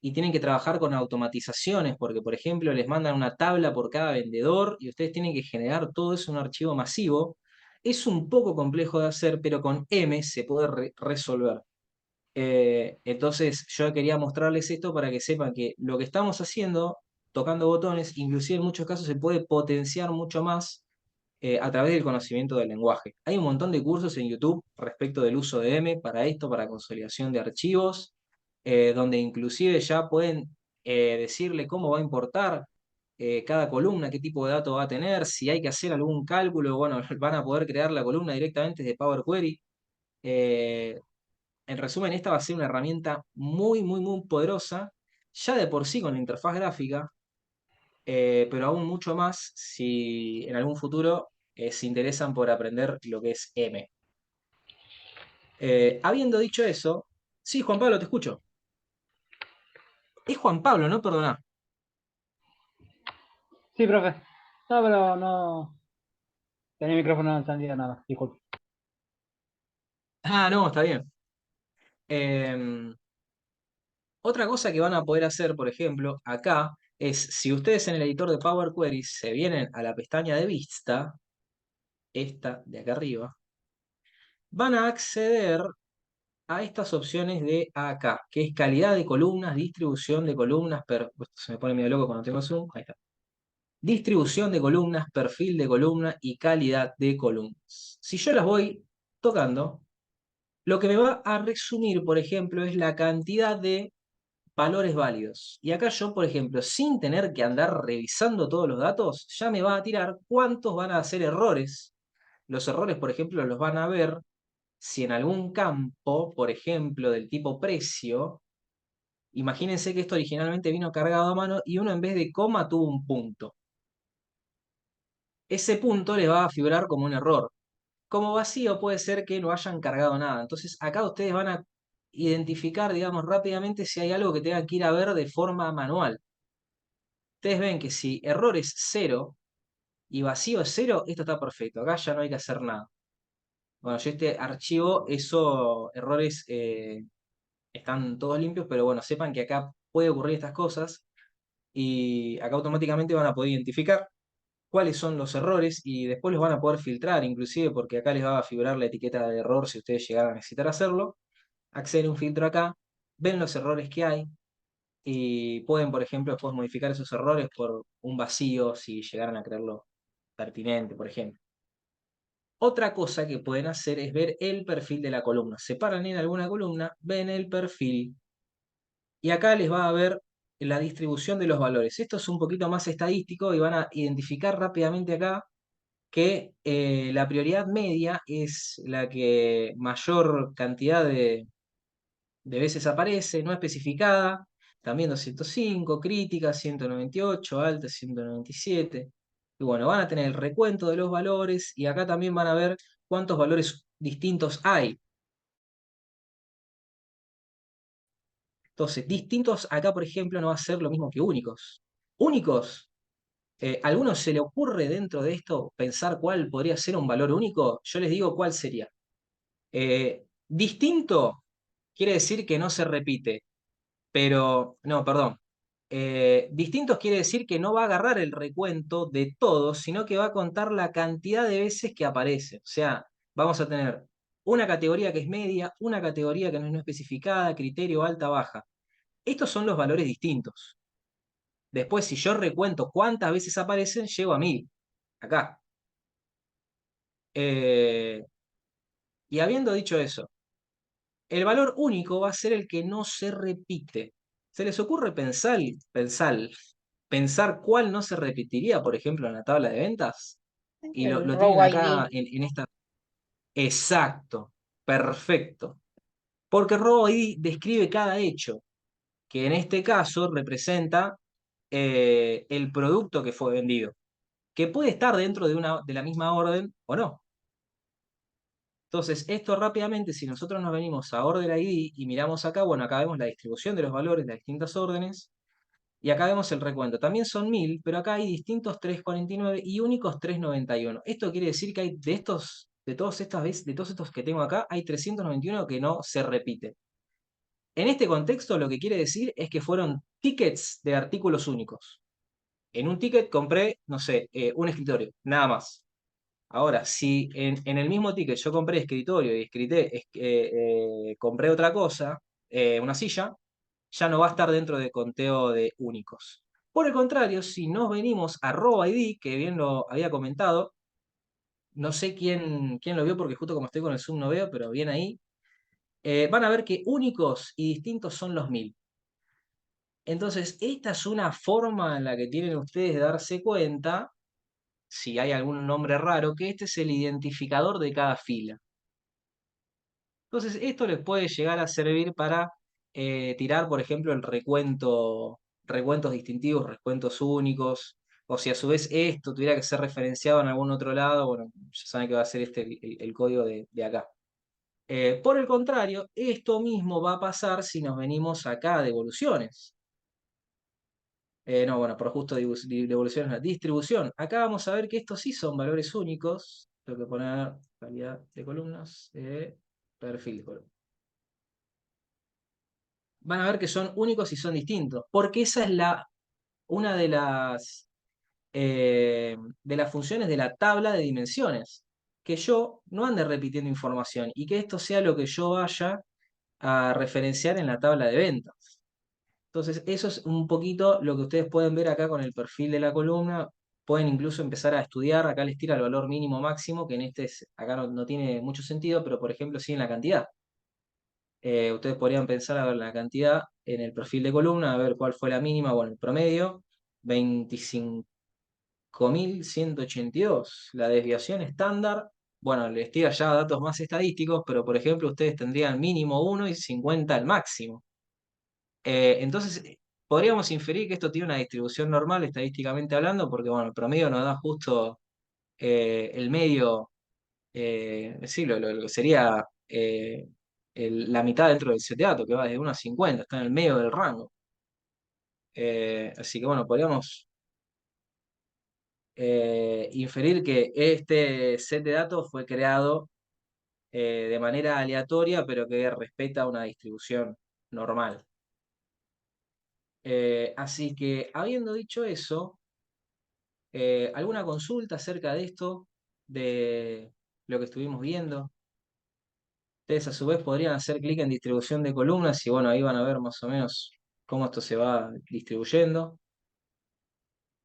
Speaker 1: y tienen que trabajar con automatizaciones, porque, por ejemplo, les mandan una tabla por cada vendedor y ustedes tienen que generar todo eso en un archivo masivo, es un poco complejo de hacer, pero con M se puede resolver. Entonces, yo quería mostrarles esto para que sepan que lo que estamos haciendo, tocando botones, inclusive en muchos casos se puede potenciar mucho más a través del conocimiento del lenguaje. Hay un montón de cursos en YouTube respecto del uso de M para esto, para consolidación de archivos, donde inclusive ya pueden decirle cómo va a importar cada columna, qué tipo de datos va a tener, si hay que hacer algún cálculo, bueno, van a poder crear la columna directamente desde Power Query. Eh, en resumen, esta va a ser una herramienta muy, muy, muy poderosa, ya de por sí con la interfaz gráfica, pero aún mucho más si en algún futuro se interesan por aprender lo que es M. Habiendo dicho eso, sí, Juan Pablo, te escucho. Es Juan Pablo, ¿no? Perdona.
Speaker 9: Sí, profe. No, pero no. Tenía el micrófono encendido nada, disculpe.
Speaker 1: Ah, no, está bien. Em, Otra cosa que van a poder hacer, por ejemplo, acá, es si ustedes en el editor de Power Query se vienen a la pestaña de vista, esta de acá arriba, van a acceder a estas opciones de acá, que es calidad de columnas, distribución de columnas, se me pone medio loco cuando tengo zoom, ahí está. Distribución de columnas, perfil de columna y calidad de columnas. Si yo las voy tocando, lo que me va a resumir, por ejemplo, es la cantidad de valores válidos. Y acá yo, por ejemplo, sin tener que andar revisando todos los datos, ya me va a tirar cuántos van a ser errores. Los errores, por ejemplo, los van a ver si en algún campo, por ejemplo, del tipo precio, imagínense que esto originalmente vino cargado a mano y uno en vez de coma tuvo un punto. Ese punto le va a figurar como un error. Como vacío puede ser que no hayan cargado nada. Entonces acá ustedes van a identificar, digamos, rápidamente si hay algo que tengan que ir a ver de forma manual. Ustedes ven que si error es 0 y vacío es 0, esto está perfecto. Acá ya no hay que hacer nada. Bueno, yo este archivo, errores están todos limpios, pero bueno, sepan que acá puede ocurrir estas cosas y acá automáticamente van a poder identificar cuáles son los errores y después los van a poder filtrar, inclusive porque acá les va a figurar la etiqueta de error si ustedes llegaran a necesitar hacerlo. Acceden a un filtro acá, ven los errores que hay y pueden, por ejemplo, después modificar esos errores por un vacío si llegaran a creerlo pertinente, por ejemplo. Otra cosa que pueden hacer es ver el perfil de la columna. Se paran en alguna columna, ven el perfil y acá les va a ver la distribución de los valores. Esto es un poquito más estadístico y van a identificar rápidamente acá que la prioridad media es la que mayor cantidad de veces aparece, no especificada, también 205, crítica 198, alta 197. Y bueno, van a tener el recuento de los valores y acá también van a ver cuántos valores distintos hay. Entonces, distintos acá, por ejemplo, no va a ser lo mismo que únicos. Únicos, ¿a alguno se le ocurre dentro de esto pensar cuál podría ser un valor único? Yo les digo cuál sería. Distinto quiere decir que no se repite, pero, no, perdón. Distintos quiere decir que no va a agarrar el recuento de todos, sino que va a contar la cantidad de veces que aparece. O sea, vamos a tener una categoría que es media, una categoría que no es no especificada, criterio alta, baja. Estos son los valores distintos. Después, si yo recuento cuántas veces aparecen, llego a 1000. Acá. Y habiendo dicho eso, el valor único va a ser el que no se repite. ¿Se les ocurre pensar cuál no se repetiría, por ejemplo, en la tabla de ventas? Y
Speaker 6: El
Speaker 1: lo tienen
Speaker 6: robo
Speaker 1: acá
Speaker 6: ID.
Speaker 1: en esta. Exacto, perfecto. Porque robo ID describe cada hecho, que en este caso representa el producto que fue vendido, que puede estar dentro de la misma orden o no. Entonces, esto rápidamente, si nosotros nos venimos a Order ID y miramos acá, bueno, acá vemos la distribución de los valores de las distintas órdenes, y acá vemos el recuento. También son 1000, pero acá hay distintos 349 y únicos 391. Esto quiere decir que hay de todos estos que tengo acá, hay 391 que no se repiten. En este contexto, lo que quiere decir es que fueron tickets de artículos únicos. En un ticket compré, no sé, un escritorio, nada más. Ahora, si en el mismo ticket yo compré escritorio y compré otra cosa, una silla, ya no va a estar dentro de conteo de únicos. Por el contrario, si nos venimos a RoboID, que bien lo había comentado, no sé quién lo vio porque justo como estoy con el Zoom no veo, pero bien ahí, van a ver que únicos y distintos son los 1000. Entonces, esta es una forma en la que tienen ustedes de darse cuenta, si hay algún nombre raro, que este es el identificador de cada fila. Entonces, esto les puede llegar a servir para tirar, por ejemplo, el recuentos distintivos, recuentos únicos, o si a su vez esto tuviera que ser referenciado en algún otro lado, bueno, ya saben que va a ser este el código de acá. Por el contrario, esto mismo va a pasar si nos venimos acá a devoluciones. No, bueno, por justo devoluciones, la distribución. Acá vamos a ver que estos sí son valores únicos. Tengo que poner calidad de columnas, perfil de columnas. van a ver que son únicos y son distintos, porque esa es una de las funciones de la tabla de dimensiones, que yo no ande repitiendo información y que esto sea lo que yo vaya a referenciar en la tabla de ventas. Entonces, eso es un poquito lo que ustedes pueden ver acá con el perfil de la columna. Pueden incluso empezar a estudiar, acá les tira el valor mínimo máximo, que en acá no tiene mucho sentido, pero por ejemplo sí en la cantidad. Ustedes podrían pensar a ver la cantidad en el perfil de columna, a ver cuál fue la mínima, bueno, el promedio, 25.182. La desviación estándar, bueno, les tira ya datos más estadísticos, pero por ejemplo ustedes tendrían mínimo 1 y 50 al máximo. Entonces, podríamos inferir que esto tiene una distribución normal estadísticamente hablando, porque bueno, el promedio nos da justo el medio, sí, lo que sería la mitad dentro del set de datos, que va desde 1 a 50, está en el medio del rango. Así que bueno, podríamos inferir que este set de datos fue creado de manera aleatoria, pero que respeta una distribución normal. Así que, habiendo dicho eso, ¿alguna consulta acerca de esto, de lo que estuvimos viendo? Ustedes a su vez podrían hacer clic en distribución de columnas y bueno, ahí van a ver más o menos cómo esto se va distribuyendo.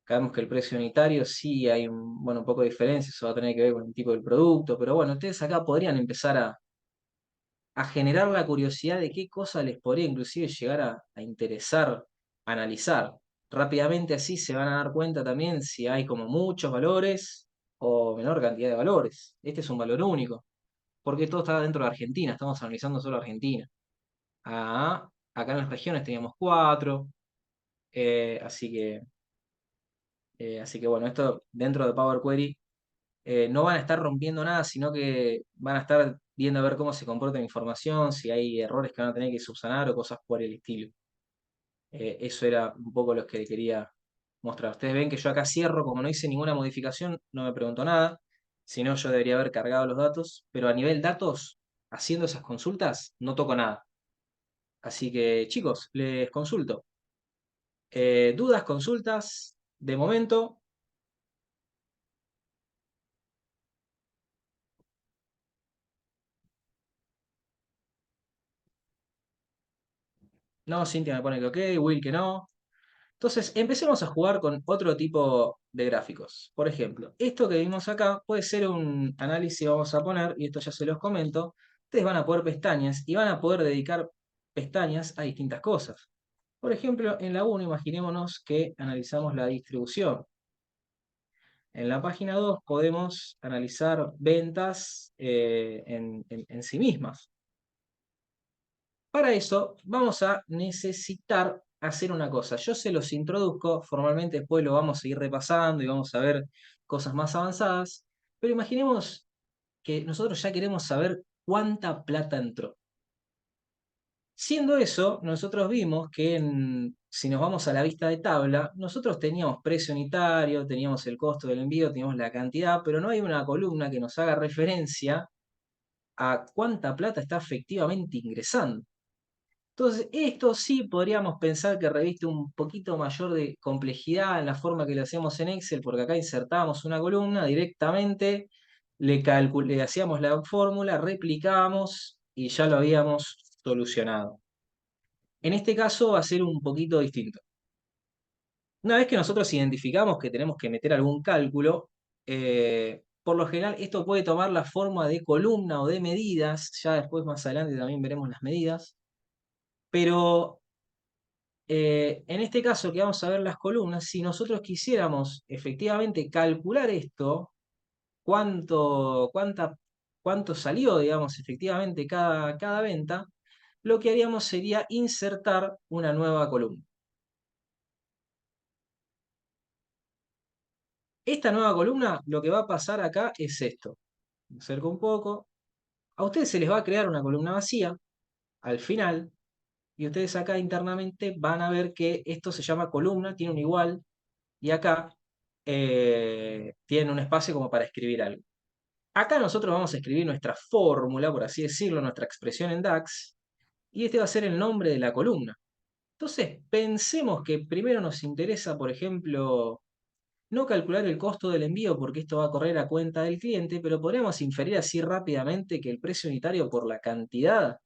Speaker 1: Acá vemos que el precio unitario sí hay un poco de diferencia, eso va a tener que ver con el tipo del producto, pero bueno, ustedes acá podrían empezar a generar la curiosidad de qué cosa les podría inclusive llegar a interesar analizar. Rápidamente así se van a dar cuenta también si hay como muchos valores o menor cantidad de valores. Este es un valor único, porque todo está dentro de Argentina, estamos analizando solo Argentina. Acá en las regiones teníamos 4, así que bueno, esto dentro de Power Query no van a estar rompiendo nada, sino que van a estar viendo a ver cómo se comporta la información, si hay errores que van a tener que subsanar o cosas por el estilo. Eso era un poco lo que quería mostrar. Ustedes ven que yo acá cierro, como no hice ninguna modificación, no me pregunto nada, si no yo debería haber cargado los datos, pero a nivel datos, haciendo esas consultas, no toco nada. Así que chicos, les consulto. ¿Dudas, consultas? De momento, no, Cintia me pone que ok, Will que no. Entonces, empecemos a jugar con otro tipo de gráficos. Por ejemplo, esto que vimos acá puede ser un análisis, vamos a poner, y esto ya se los comento, ustedes van a poder pestañas y van a poder dedicar pestañas a distintas cosas. Por ejemplo, en la 1, imaginémonos que analizamos la distribución. En la página 2 podemos analizar ventas en sí mismas. Para eso vamos a necesitar hacer una cosa. Yo se los introduzco, formalmente después lo vamos a ir repasando y vamos a ver cosas más avanzadas, pero imaginemos que nosotros ya queremos saber cuánta plata entró. Siendo eso, nosotros vimos que si nos vamos a la vista de tabla, nosotros teníamos precio unitario, teníamos el costo del envío, teníamos la cantidad, pero no hay una columna que nos haga referencia a cuánta plata está efectivamente ingresando. Entonces, esto sí podríamos pensar que reviste un poquito mayor de complejidad en la forma que lo hacíamos en Excel, porque acá insertábamos una columna directamente, le hacíamos la fórmula, replicábamos y ya lo habíamos solucionado. En este caso va a ser un poquito distinto. Una vez que nosotros identificamos que tenemos que meter algún cálculo, por lo general esto puede tomar la forma de columna o de medidas, ya después más adelante también veremos las medidas, pero en este caso que vamos a ver las columnas, si nosotros quisiéramos efectivamente calcular esto, cuánto salió, digamos, efectivamente cada venta, lo que haríamos sería insertar una nueva columna. Esta nueva columna, lo que va a pasar acá es esto. Me acerco un poco. A ustedes se les va a crear una columna vacía al final, y ustedes acá internamente van a ver que esto se llama columna, tiene un igual, y acá tienen un espacio como para escribir algo. Acá nosotros vamos a escribir nuestra fórmula, por así decirlo, nuestra expresión en DAX, y este va a ser el nombre de la columna. Entonces, pensemos que primero nos interesa, por ejemplo, no calcular el costo del envío porque esto va a correr a cuenta del cliente, pero podríamos inferir así rápidamente que el precio unitario por la cantidad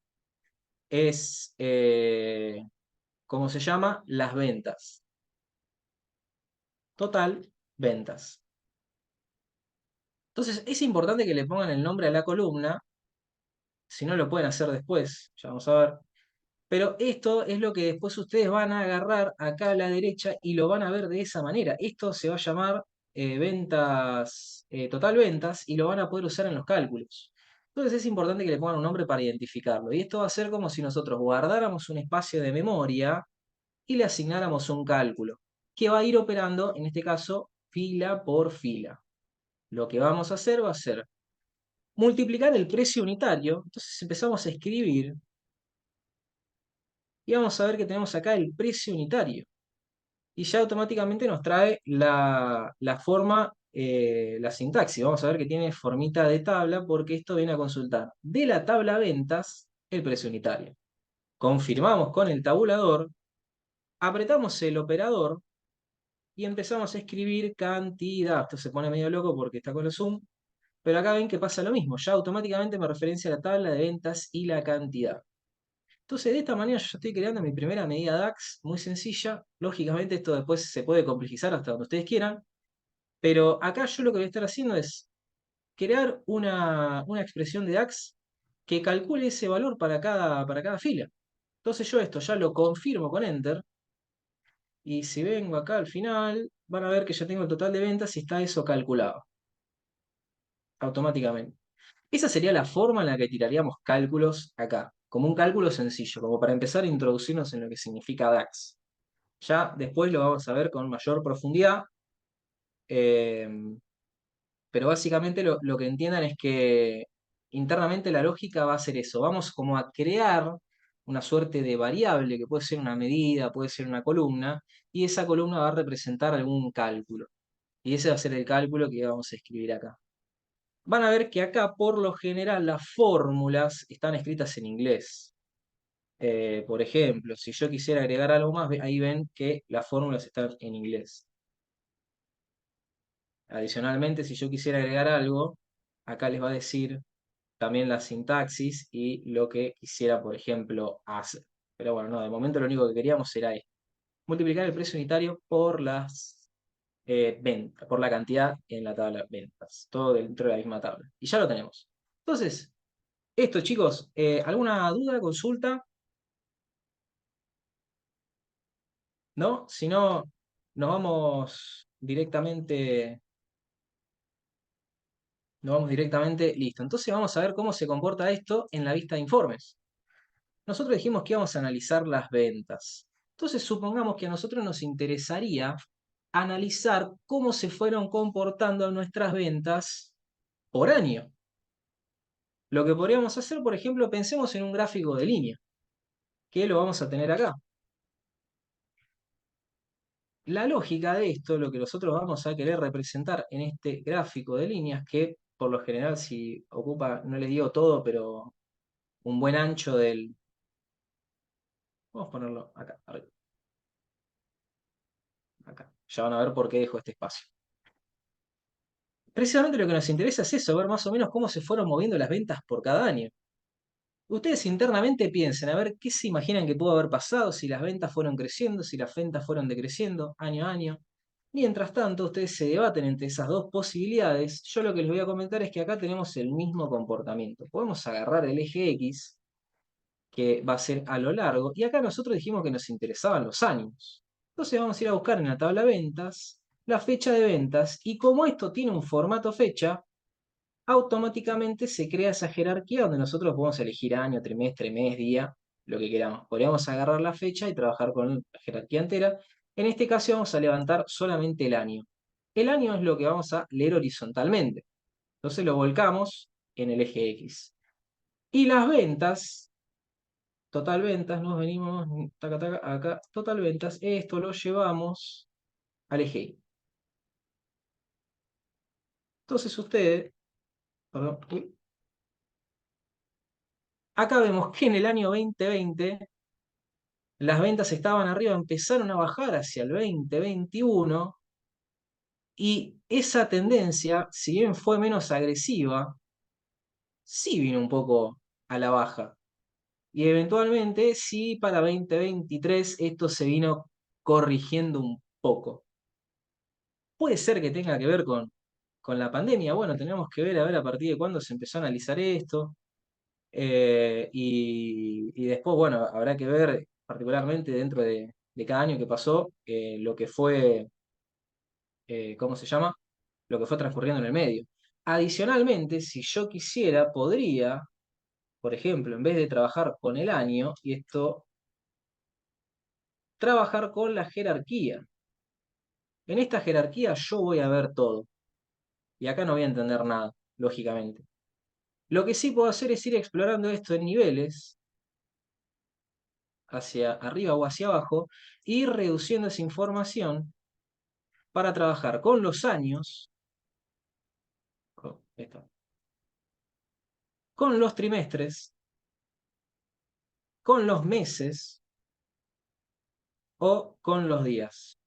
Speaker 1: es, ¿cómo se llama? Las ventas. Total, ventas. Entonces, es importante que le pongan el nombre a la columna, si no lo pueden hacer después, ya vamos a ver. Pero esto es lo que después ustedes van a agarrar acá a la derecha y lo van a ver de esa manera. Esto se va a llamar ventas, total ventas, y lo van a poder usar en los cálculos. Entonces es importante que le pongan un nombre para identificarlo. Y esto va a ser como si nosotros guardáramos un espacio de memoria y le asignáramos un cálculo, que va a ir operando, en este caso, fila por fila. Lo que vamos a hacer va a ser multiplicar el precio unitario. Entonces empezamos a escribir y vamos a ver que tenemos acá el precio unitario. Y ya automáticamente nos trae la forma, la sintaxis. Vamos a ver que tiene formita de tabla porque esto viene a consultar de la tabla ventas el precio unitario. Confirmamos con el tabulador, apretamos el operador y empezamos a escribir cantidad. Esto se pone medio loco porque está con el zoom, pero acá ven que pasa lo mismo. Ya automáticamente me referencia a la tabla de ventas y la cantidad. Entonces, de esta manera yo estoy creando mi primera medida DAX, muy sencilla. Lógicamente esto después se puede complejizar hasta donde ustedes quieran, pero acá yo lo que voy a estar haciendo es crear una expresión de DAX que calcule ese valor para cada fila. Entonces yo esto ya lo confirmo con Enter, y si vengo acá al final, van a ver que ya tengo el total de ventas y está eso calculado automáticamente. Esa sería la forma en la que tiraríamos cálculos acá, como un cálculo sencillo, como para empezar a introducirnos en lo que significa DAX. Ya después lo vamos a ver con mayor profundidad, eh, pero básicamente lo que entiendan es que internamente la lógica va a ser eso. Vamos como a crear una suerte de variable que puede ser una medida, puede ser una columna, y esa columna va a representar algún cálculo. Y ese va a ser el cálculo que vamos a escribir acá. Van a ver que acá, por lo general, las fórmulas están escritas en inglés. Por ejemplo, si yo quisiera agregar algo más, ahí ven que las fórmulas están en inglés. Adicionalmente, si yo quisiera agregar algo, acá les va a decir también la sintaxis y lo que quisiera, por ejemplo, hacer. Pero bueno, no, de momento lo único que queríamos era esto. Multiplicar el precio unitario por las ventas, por la cantidad en la tabla ventas. Todo dentro de la misma tabla. Y ya lo tenemos. Entonces, esto, chicos, ¿alguna duda, consulta? ¿No? Si no, nos vamos directamente. Nos vamos directamente, listo. Entonces vamos a ver cómo se comporta esto en la vista de informes. Nosotros dijimos que íbamos a analizar las ventas. Entonces supongamos que a nosotros nos interesaría analizar cómo se fueron comportando nuestras ventas por año. Lo que podríamos hacer, por ejemplo, pensemos en un gráfico de línea, que lo vamos a tener acá. La lógica de esto, lo que nosotros vamos a querer representar en este gráfico de líneas, que por lo general si ocupa, no les digo todo, pero un buen ancho del... Vamos a ponerlo acá, arriba. Acá. Ya van a ver por qué dejo este espacio. Precisamente lo que nos interesa es eso, ver más o menos cómo se fueron moviendo las ventas por cada año. Ustedes internamente piensen, a ver qué se imaginan que pudo haber pasado, si las ventas fueron creciendo, si las ventas fueron decreciendo año a año. Mientras tanto, ustedes se debaten entre esas dos posibilidades. Yo lo que les voy a comentar es que acá tenemos el mismo comportamiento. Podemos agarrar el eje X, que va a ser a lo largo, y acá nosotros dijimos que nos interesaban los años. Entonces vamos a ir a buscar en la tabla ventas la fecha de ventas, y como esto tiene un formato fecha, automáticamente se crea esa jerarquía donde nosotros podemos elegir año, trimestre, mes, día, lo que queramos. Podríamos agarrar la fecha y trabajar con la jerarquía entera. En este caso vamos a levantar solamente el año. El año es lo que vamos a leer horizontalmente. Entonces lo volcamos en el eje X. Y las ventas, total ventas, nos venimos taca, taca, acá, total ventas, esto lo llevamos al eje Y. Entonces ustedes, perdón, Acá vemos que en el año 2020 las ventas estaban arriba, empezaron a bajar hacia el 2021 y esa tendencia, si bien fue menos agresiva, sí vino un poco a la baja. Y eventualmente, sí, para 2023 esto se vino corrigiendo un poco. Puede ser que tenga que ver con la pandemia. Bueno, tenemos que ver a ver a partir de cuándo se empezó a analizar esto. Y después, bueno, habrá que ver particularmente dentro de cada año que pasó lo que fue, ¿cómo se llama? Lo que fue transcurriendo en el medio. Adicionalmente, si yo quisiera, podría, por ejemplo, en vez de trabajar con el año, y esto, trabajar con la jerarquía. En esta jerarquía yo voy a ver todo. Y acá no voy a entender nada, lógicamente. Lo que sí puedo hacer es ir explorando esto en niveles, hacia arriba o hacia abajo, e ir reduciendo esa información para trabajar con los años, con los trimestres, con los meses o con los días.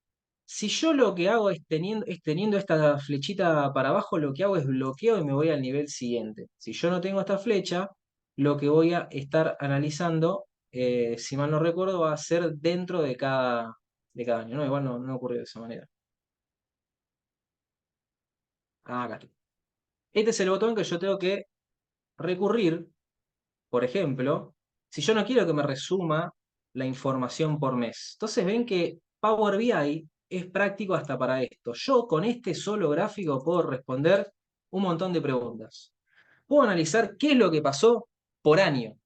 Speaker 1: Si yo lo que hago es teniendo esta flechita para abajo, lo que hago es bloqueo y me voy al nivel siguiente. Si yo no tengo esta flecha, lo que voy a estar analizando, si mal no recuerdo, va a ser dentro de cada año. No, igual no ocurrió de esa manera. Acá está. Este es el botón que yo tengo que recurrir, por ejemplo, si yo no quiero que me resuma la información por mes. Entonces ven que Power BI es práctico hasta para esto. Yo con este solo gráfico puedo responder un montón de preguntas. Puedo analizar qué es lo que pasó por año.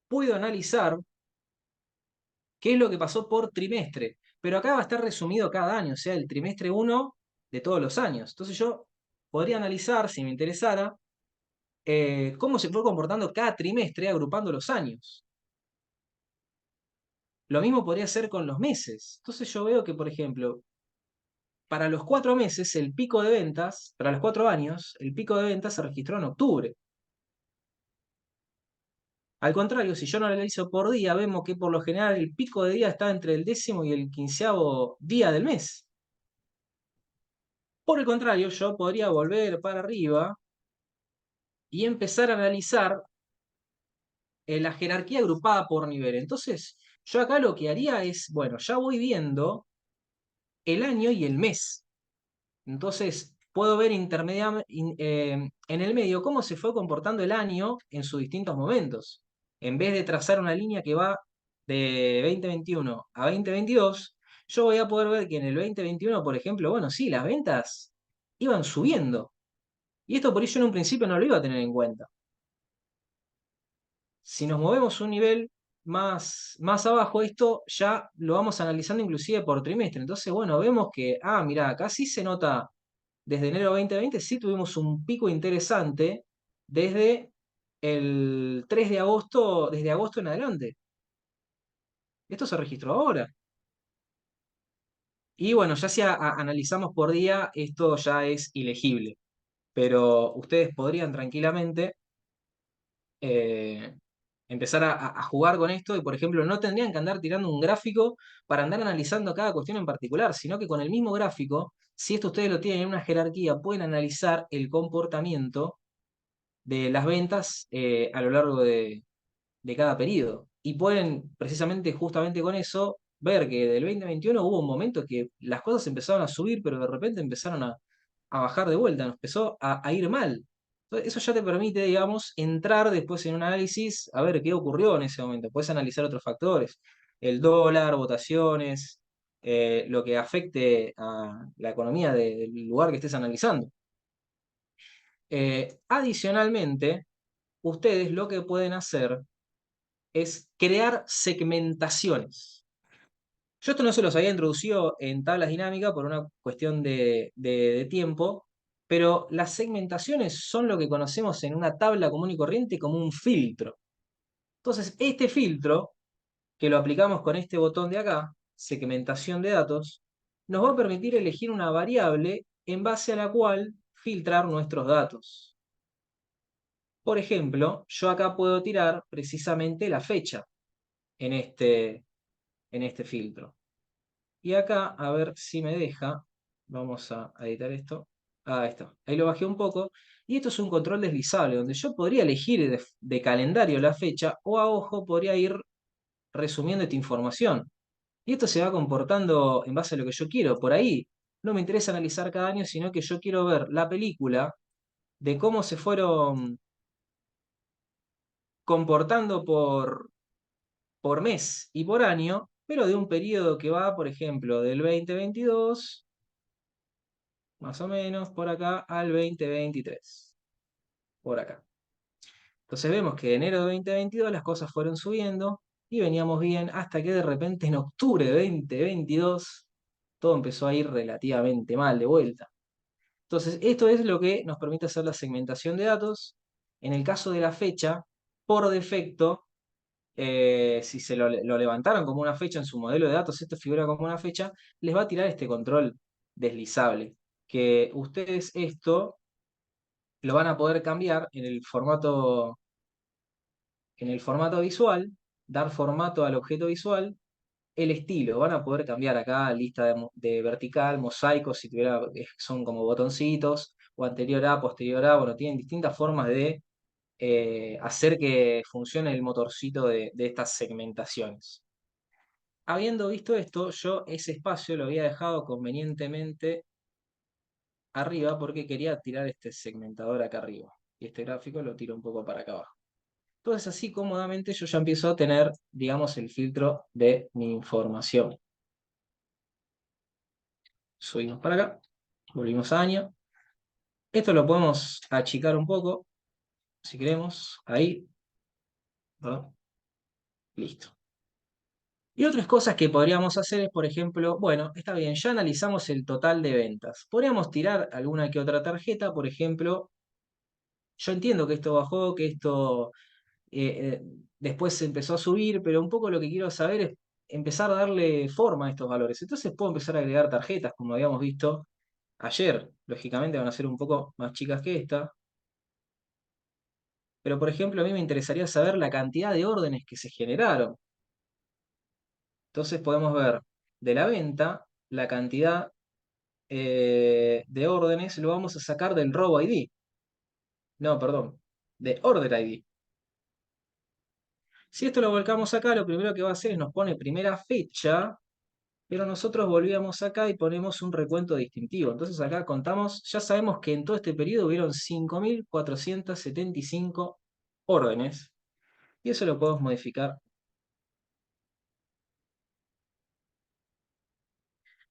Speaker 1: Puedo analizar qué es lo que pasó por trimestre. Pero acá va a estar resumido cada año, o sea, el trimestre 1 de todos los años. Entonces yo podría analizar, si me interesara, cómo se fue comportando cada trimestre agrupando los años. Lo mismo podría ser con los meses. Entonces yo veo que, por ejemplo, para los 4 meses, el pico de ventas, para los 4 años, el pico de ventas se registró en octubre. Al contrario, si yo no lo analizo por día, vemos que por lo general el pico de día está entre el 10º y el 15º día del mes. Por el contrario, yo podría volver para arriba y empezar a analizar la jerarquía agrupada por nivel. Entonces, yo acá lo que haría es, bueno, ya voy viendo el año y el mes. Entonces, puedo ver en el medio cómo se fue comportando el año en sus distintos momentos. En vez de trazar una línea que va de 2021 a 2022, yo voy a poder ver que en el 2021, por ejemplo, bueno, sí, las ventas iban subiendo. Y esto por ello en un principio no lo iba a tener en cuenta. Si nos movemos un nivel más abajo, esto ya lo vamos analizando inclusive por trimestre. Entonces, bueno, vemos que, mira, acá sí se nota, desde enero 2020 sí tuvimos un pico interesante desde el 3 de agosto, desde agosto en adelante. Esto se registró ahora. Y bueno, ya si analizamos por día, esto ya es ilegible. Pero ustedes podrían tranquilamente eh, empezar a jugar con esto y, por ejemplo, no tendrían que andar tirando un gráfico para andar analizando cada cuestión en particular, sino que con el mismo gráfico, si esto ustedes lo tienen en una jerarquía, pueden analizar el comportamiento de las ventas a lo largo de cada periodo. Y pueden, precisamente, justamente con eso, ver que del 2021 hubo un momento que las cosas empezaron a subir, pero de repente empezaron a bajar de vuelta, nos empezó a ir mal. Entonces, eso ya te permite, digamos, entrar después en un análisis a ver qué ocurrió en ese momento. Puedes analizar otros factores, el dólar, votaciones, lo que afecte a la economía del lugar que estés analizando. Adicionalmente, ustedes lo que pueden hacer es crear segmentaciones. Yo esto no se los había introducido en tablas dinámicas por una cuestión de tiempo, pero las segmentaciones son lo que conocemos en una tabla común y corriente como un filtro. Entonces, este filtro, que lo aplicamos con este botón de acá, segmentación de datos, nos va a permitir elegir una variable en base a la cual filtrar nuestros datos. Por ejemplo, yo acá puedo tirar precisamente la fecha en este filtro. Y acá, a ver si me deja, vamos a editar esto. Ah, ahí está. Ahí lo bajé un poco. Y esto es un control deslizable, donde yo podría elegir de calendario la fecha o a ojo podría ir resumiendo esta información. Y esto se va comportando en base a lo que yo quiero. Por ahí no me interesa analizar cada año, sino que yo quiero ver la película de cómo se fueron comportando por mes y por año, pero de un periodo que va, por ejemplo, del 2022, más o menos, por acá, al 2023. Por acá. Entonces vemos que de enero de 2022 las cosas fueron subiendo y veníamos bien hasta que de repente en octubre de 2022 todo empezó a ir relativamente mal de vuelta. Entonces esto es lo que nos permite hacer la segmentación de datos. En el caso de la fecha, por defecto, si se lo levantaron como una fecha en su modelo de datos, esto figura como una fecha, les va a tirar este control deslizable, que ustedes esto lo van a poder cambiar en el formato visual, dar formato al objeto visual, el estilo, van a poder cambiar acá lista de vertical, mosaico, si tuviera, son como botoncitos, o anterior a, posterior a, bueno, tienen distintas formas de hacer que funcione el motorcito de estas segmentaciones. Habiendo visto esto, yo ese espacio lo había dejado convenientemente arriba porque quería tirar este segmentador acá arriba. Y este gráfico lo tiro un poco para acá abajo. Entonces así cómodamente yo ya empiezo a tener, digamos, el filtro de mi información. Subimos para acá, volvimos a año. Esto lo podemos achicar un poco, si queremos, ahí. ¿No? Listo. Y otras cosas que podríamos hacer es, por ejemplo, bueno, está bien, ya analizamos el total de ventas. Podríamos tirar alguna que otra tarjeta, por ejemplo, yo entiendo que esto bajó, que esto después empezó a subir, pero un poco lo que quiero saber es empezar a darle forma a estos valores. Entonces puedo empezar a agregar tarjetas, como habíamos visto ayer. Lógicamente van a ser un poco más chicas que esta. Pero, por ejemplo, a mí me interesaría saber la cantidad de órdenes que se generaron. Entonces podemos ver de la venta la cantidad de órdenes, lo vamos a sacar del robo ID. No, perdón, de order ID. Si esto lo volcamos acá, lo primero que va a hacer es nos pone primera fecha, pero nosotros volvíamos acá y ponemos un recuento distintivo. Entonces acá contamos, ya sabemos que en todo este periodo hubieron 5.475 órdenes, y eso lo podemos modificar.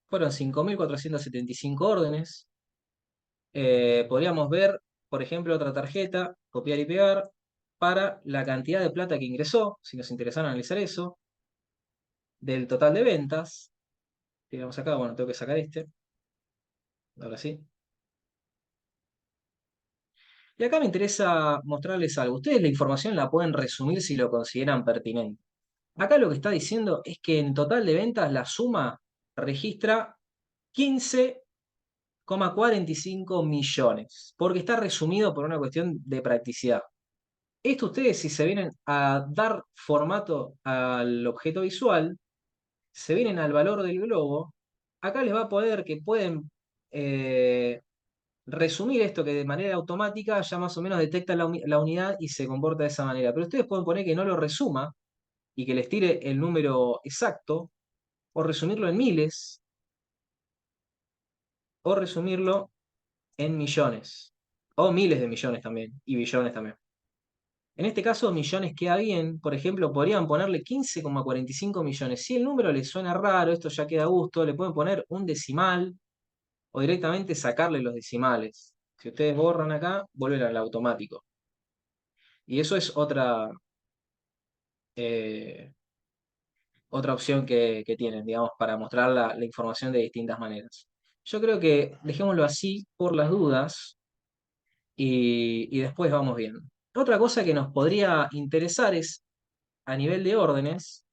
Speaker 1: Fueron 5.475 órdenes. Podríamos ver, por ejemplo, otra tarjeta, copiar y pegar, para la cantidad de plata que ingresó, si nos interesara analizar eso, del total de ventas. Tiramos acá, bueno, tengo que sacar este. Ahora sí. Y acá me interesa mostrarles algo. Ustedes la información la pueden resumir si lo consideran pertinente. Acá lo que está diciendo es que en total de ventas la suma registra 15,45 millones, porque está resumido por una cuestión de practicidad. Esto ustedes, si se vienen a dar formato al objeto visual, se vienen al valor del globo, acá les va a poder que pueden resumir esto que de manera automática ya más o menos detecta la unidad y se comporta de esa manera. Pero ustedes pueden poner que no lo resuma y que les tire el número exacto, o resumirlo en miles, o resumirlo en millones, o miles de millones también, y billones también. En este caso, millones queda bien. Por ejemplo, podrían ponerle 15,45 millones. Si el número les suena raro, esto ya queda a gusto, le pueden poner un decimal o directamente sacarle los decimales. Si ustedes borran acá, vuelven al automático. Y eso es eh, otra opción que tienen, digamos, para mostrar la información de distintas maneras. Yo creo que dejémoslo así por las dudas y después vamos viendo. Otra cosa que nos podría interesar es, a nivel de órdenes,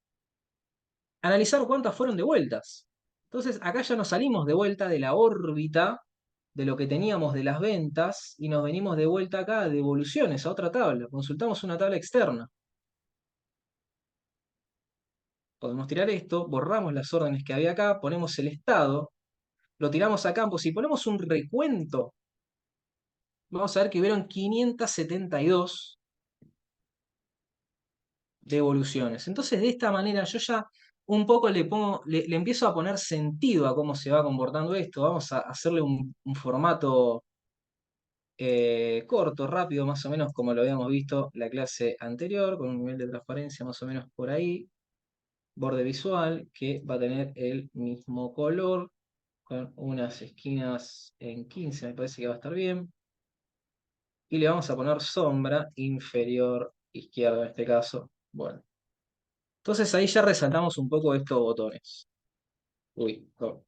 Speaker 1: analizar cuántas fueron devueltas. Entonces, acá ya nos salimos de vuelta de la órbita de lo que teníamos de las ventas y nos venimos de vuelta acá a devoluciones, a otra tabla. Consultamos una tabla externa. Podemos tirar esto, borramos las órdenes que había acá, ponemos el estado, lo tiramos a campo. Si ponemos un recuento, vamos a ver que hubieron 572 devoluciones. Entonces, de esta manera yo ya un poco le empiezo a poner sentido a cómo se va comportando esto. Vamos a hacerle un formato corto, rápido, más o menos como lo habíamos visto la clase anterior, con un nivel de transparencia más o menos por ahí. Borde visual que va a tener el mismo color, con unas esquinas en 15, me parece que va a estar bien. Y le vamos a poner sombra inferior izquierda en este caso. Bueno. Entonces ahí ya resaltamos un poco estos botones. Uy, no.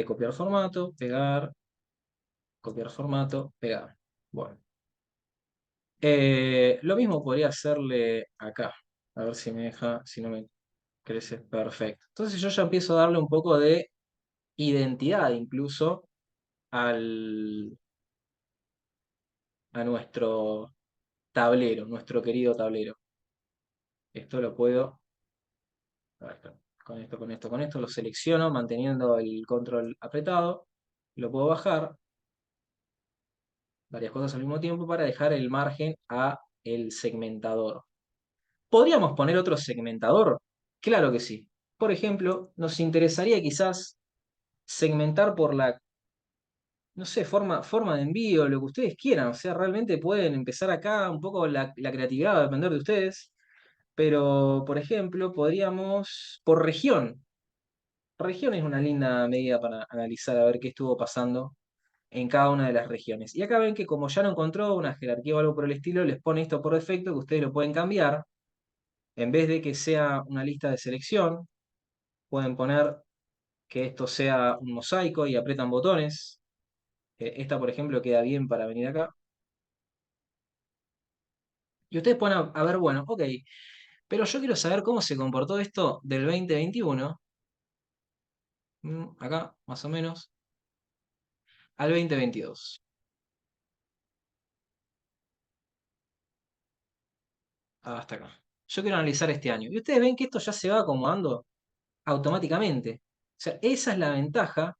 Speaker 1: Copiar formato, pegar, copiar formato, pegar. Bueno. Lo mismo podría hacerle acá. A ver si me deja, si no me crece perfecto. Entonces yo ya empiezo a darle un poco de identidad incluso a nuestro tablero, nuestro querido tablero. Esto lo puedo, a ver, con esto, lo selecciono manteniendo el control apretado, lo puedo bajar, varias cosas al mismo tiempo para dejar el margen a el segmentador. ¿Podríamos poner otro segmentador? Claro que sí. Por ejemplo, nos interesaría quizás segmentar por la, no sé, forma de envío, lo que ustedes quieran. O sea, realmente pueden empezar acá, un poco la creatividad va a depender de ustedes. Pero, por ejemplo, podríamos, por región. Región es una linda medida para analizar a ver qué estuvo pasando en cada una de las regiones. Y acá ven que como ya no encontró una jerarquía o algo por el estilo, les pone esto por defecto, que ustedes lo pueden cambiar. En vez de que sea una lista de selección, pueden poner que esto sea un mosaico y apretan botones. Esta, por ejemplo, queda bien para venir acá. Y ustedes pueden a ver, bueno, ok, pero yo quiero saber cómo se comportó esto del 2021, acá más o menos, al 2022. Hasta acá. Yo quiero analizar este año. Y ustedes ven que esto ya se va acomodando automáticamente. O sea, esa es la ventaja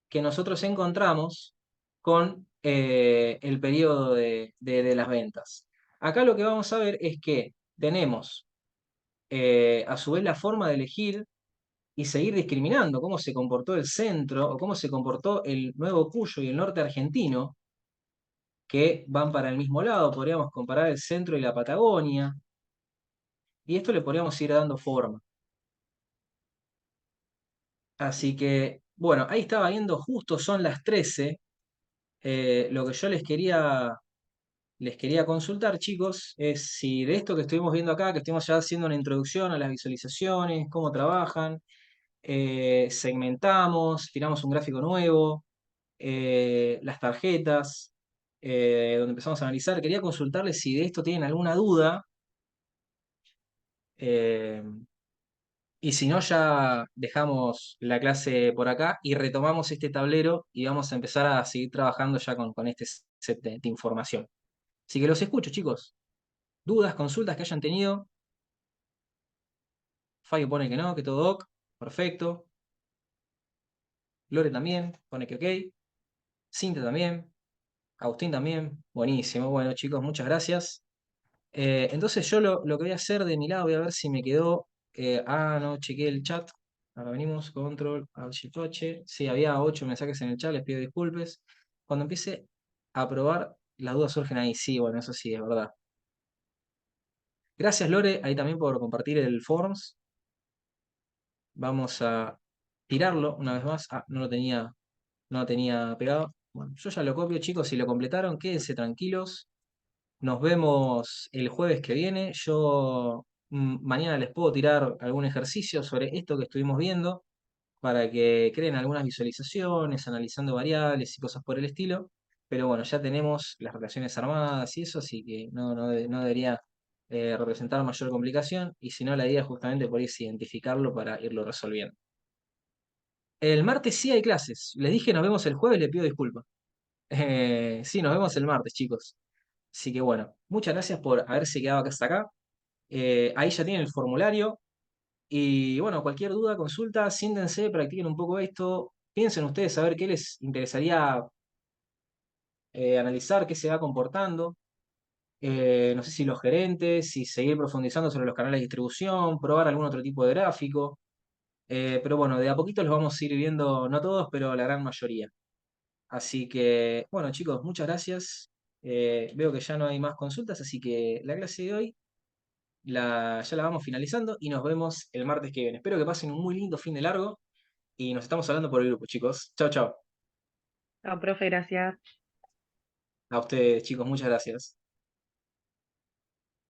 Speaker 1: que nosotros encontramos con el periodo de las ventas. Acá lo que vamos a ver es que tenemos a su vez la forma de elegir y seguir discriminando cómo se comportó el centro o cómo se comportó el Nuevo Cuyo y el norte argentino, que van para el mismo lado. Podríamos comparar el centro y la Patagonia. Y esto le podríamos ir dando forma. Así que, bueno, ahí estaba viendo, justo son las 13. Lo que yo les quería consultar, chicos, es si de esto que estuvimos viendo acá, que estuvimos ya haciendo una introducción a las visualizaciones, cómo trabajan, segmentamos, tiramos un gráfico nuevo, las tarjetas, donde empezamos a analizar. Quería consultarles si de esto tienen alguna duda. eh, Y si no, ya dejamos la clase por acá y retomamos este tablero y vamos a empezar a seguir trabajando ya con este set de información. Así que los escucho, chicos. ¿Dudas, consultas que hayan tenido? Fabio pone que no, que todo ok. Perfecto. Lore también, pone que ok. Cinta también. Agustín también. Buenísimo. Bueno, chicos, muchas gracias. Entonces yo lo que voy a hacer de mi lado, voy a ver si me quedó. No chequeé el chat. Ahora venimos, control, alt shift H. Sí, había 8 mensajes en el chat, les pido disculpas. Cuando empiece a probar, las dudas surgen ahí. Sí, bueno, eso sí, es verdad. Gracias, Lore, ahí también por compartir el forms. Vamos a tirarlo una vez más. No lo tenía pegado. Bueno, yo ya lo copio, chicos, si lo completaron, quédense tranquilos. Nos vemos el jueves que viene. Yo mañana les puedo tirar algún ejercicio sobre esto que estuvimos viendo para que creen algunas visualizaciones, analizando variables y cosas por el estilo. Pero bueno, ya tenemos las relaciones armadas y eso, así que no debería representar mayor complicación. Y si no, la idea justamente por ahí es identificarlo para irlo resolviendo. El martes sí hay clases. Les dije nos vemos el jueves, les pido disculpas. Sí, nos vemos el martes, chicos. Así que bueno, muchas gracias por haberse quedado acá hasta acá. Ahí ya tienen el formulario. Y bueno, cualquier duda, consulta, siéntense, practiquen un poco esto. Piensen ustedes a ver qué les interesaría analizar, qué se va comportando. No sé si los gerentes, si seguir profundizando sobre los canales de distribución, probar algún otro tipo de gráfico. Pero bueno, de a poquito los vamos a ir viendo, no todos, pero la gran mayoría. Así que, bueno, chicos, muchas gracias. Veo que ya no hay más consultas, así que la clase de hoy ya la vamos finalizando y nos vemos el martes que viene. Espero que pasen un muy lindo fin de largo y nos estamos hablando por el grupo, chicos. Chao, chao.
Speaker 4: Chao, profe, gracias.
Speaker 1: A ustedes, chicos, muchas gracias.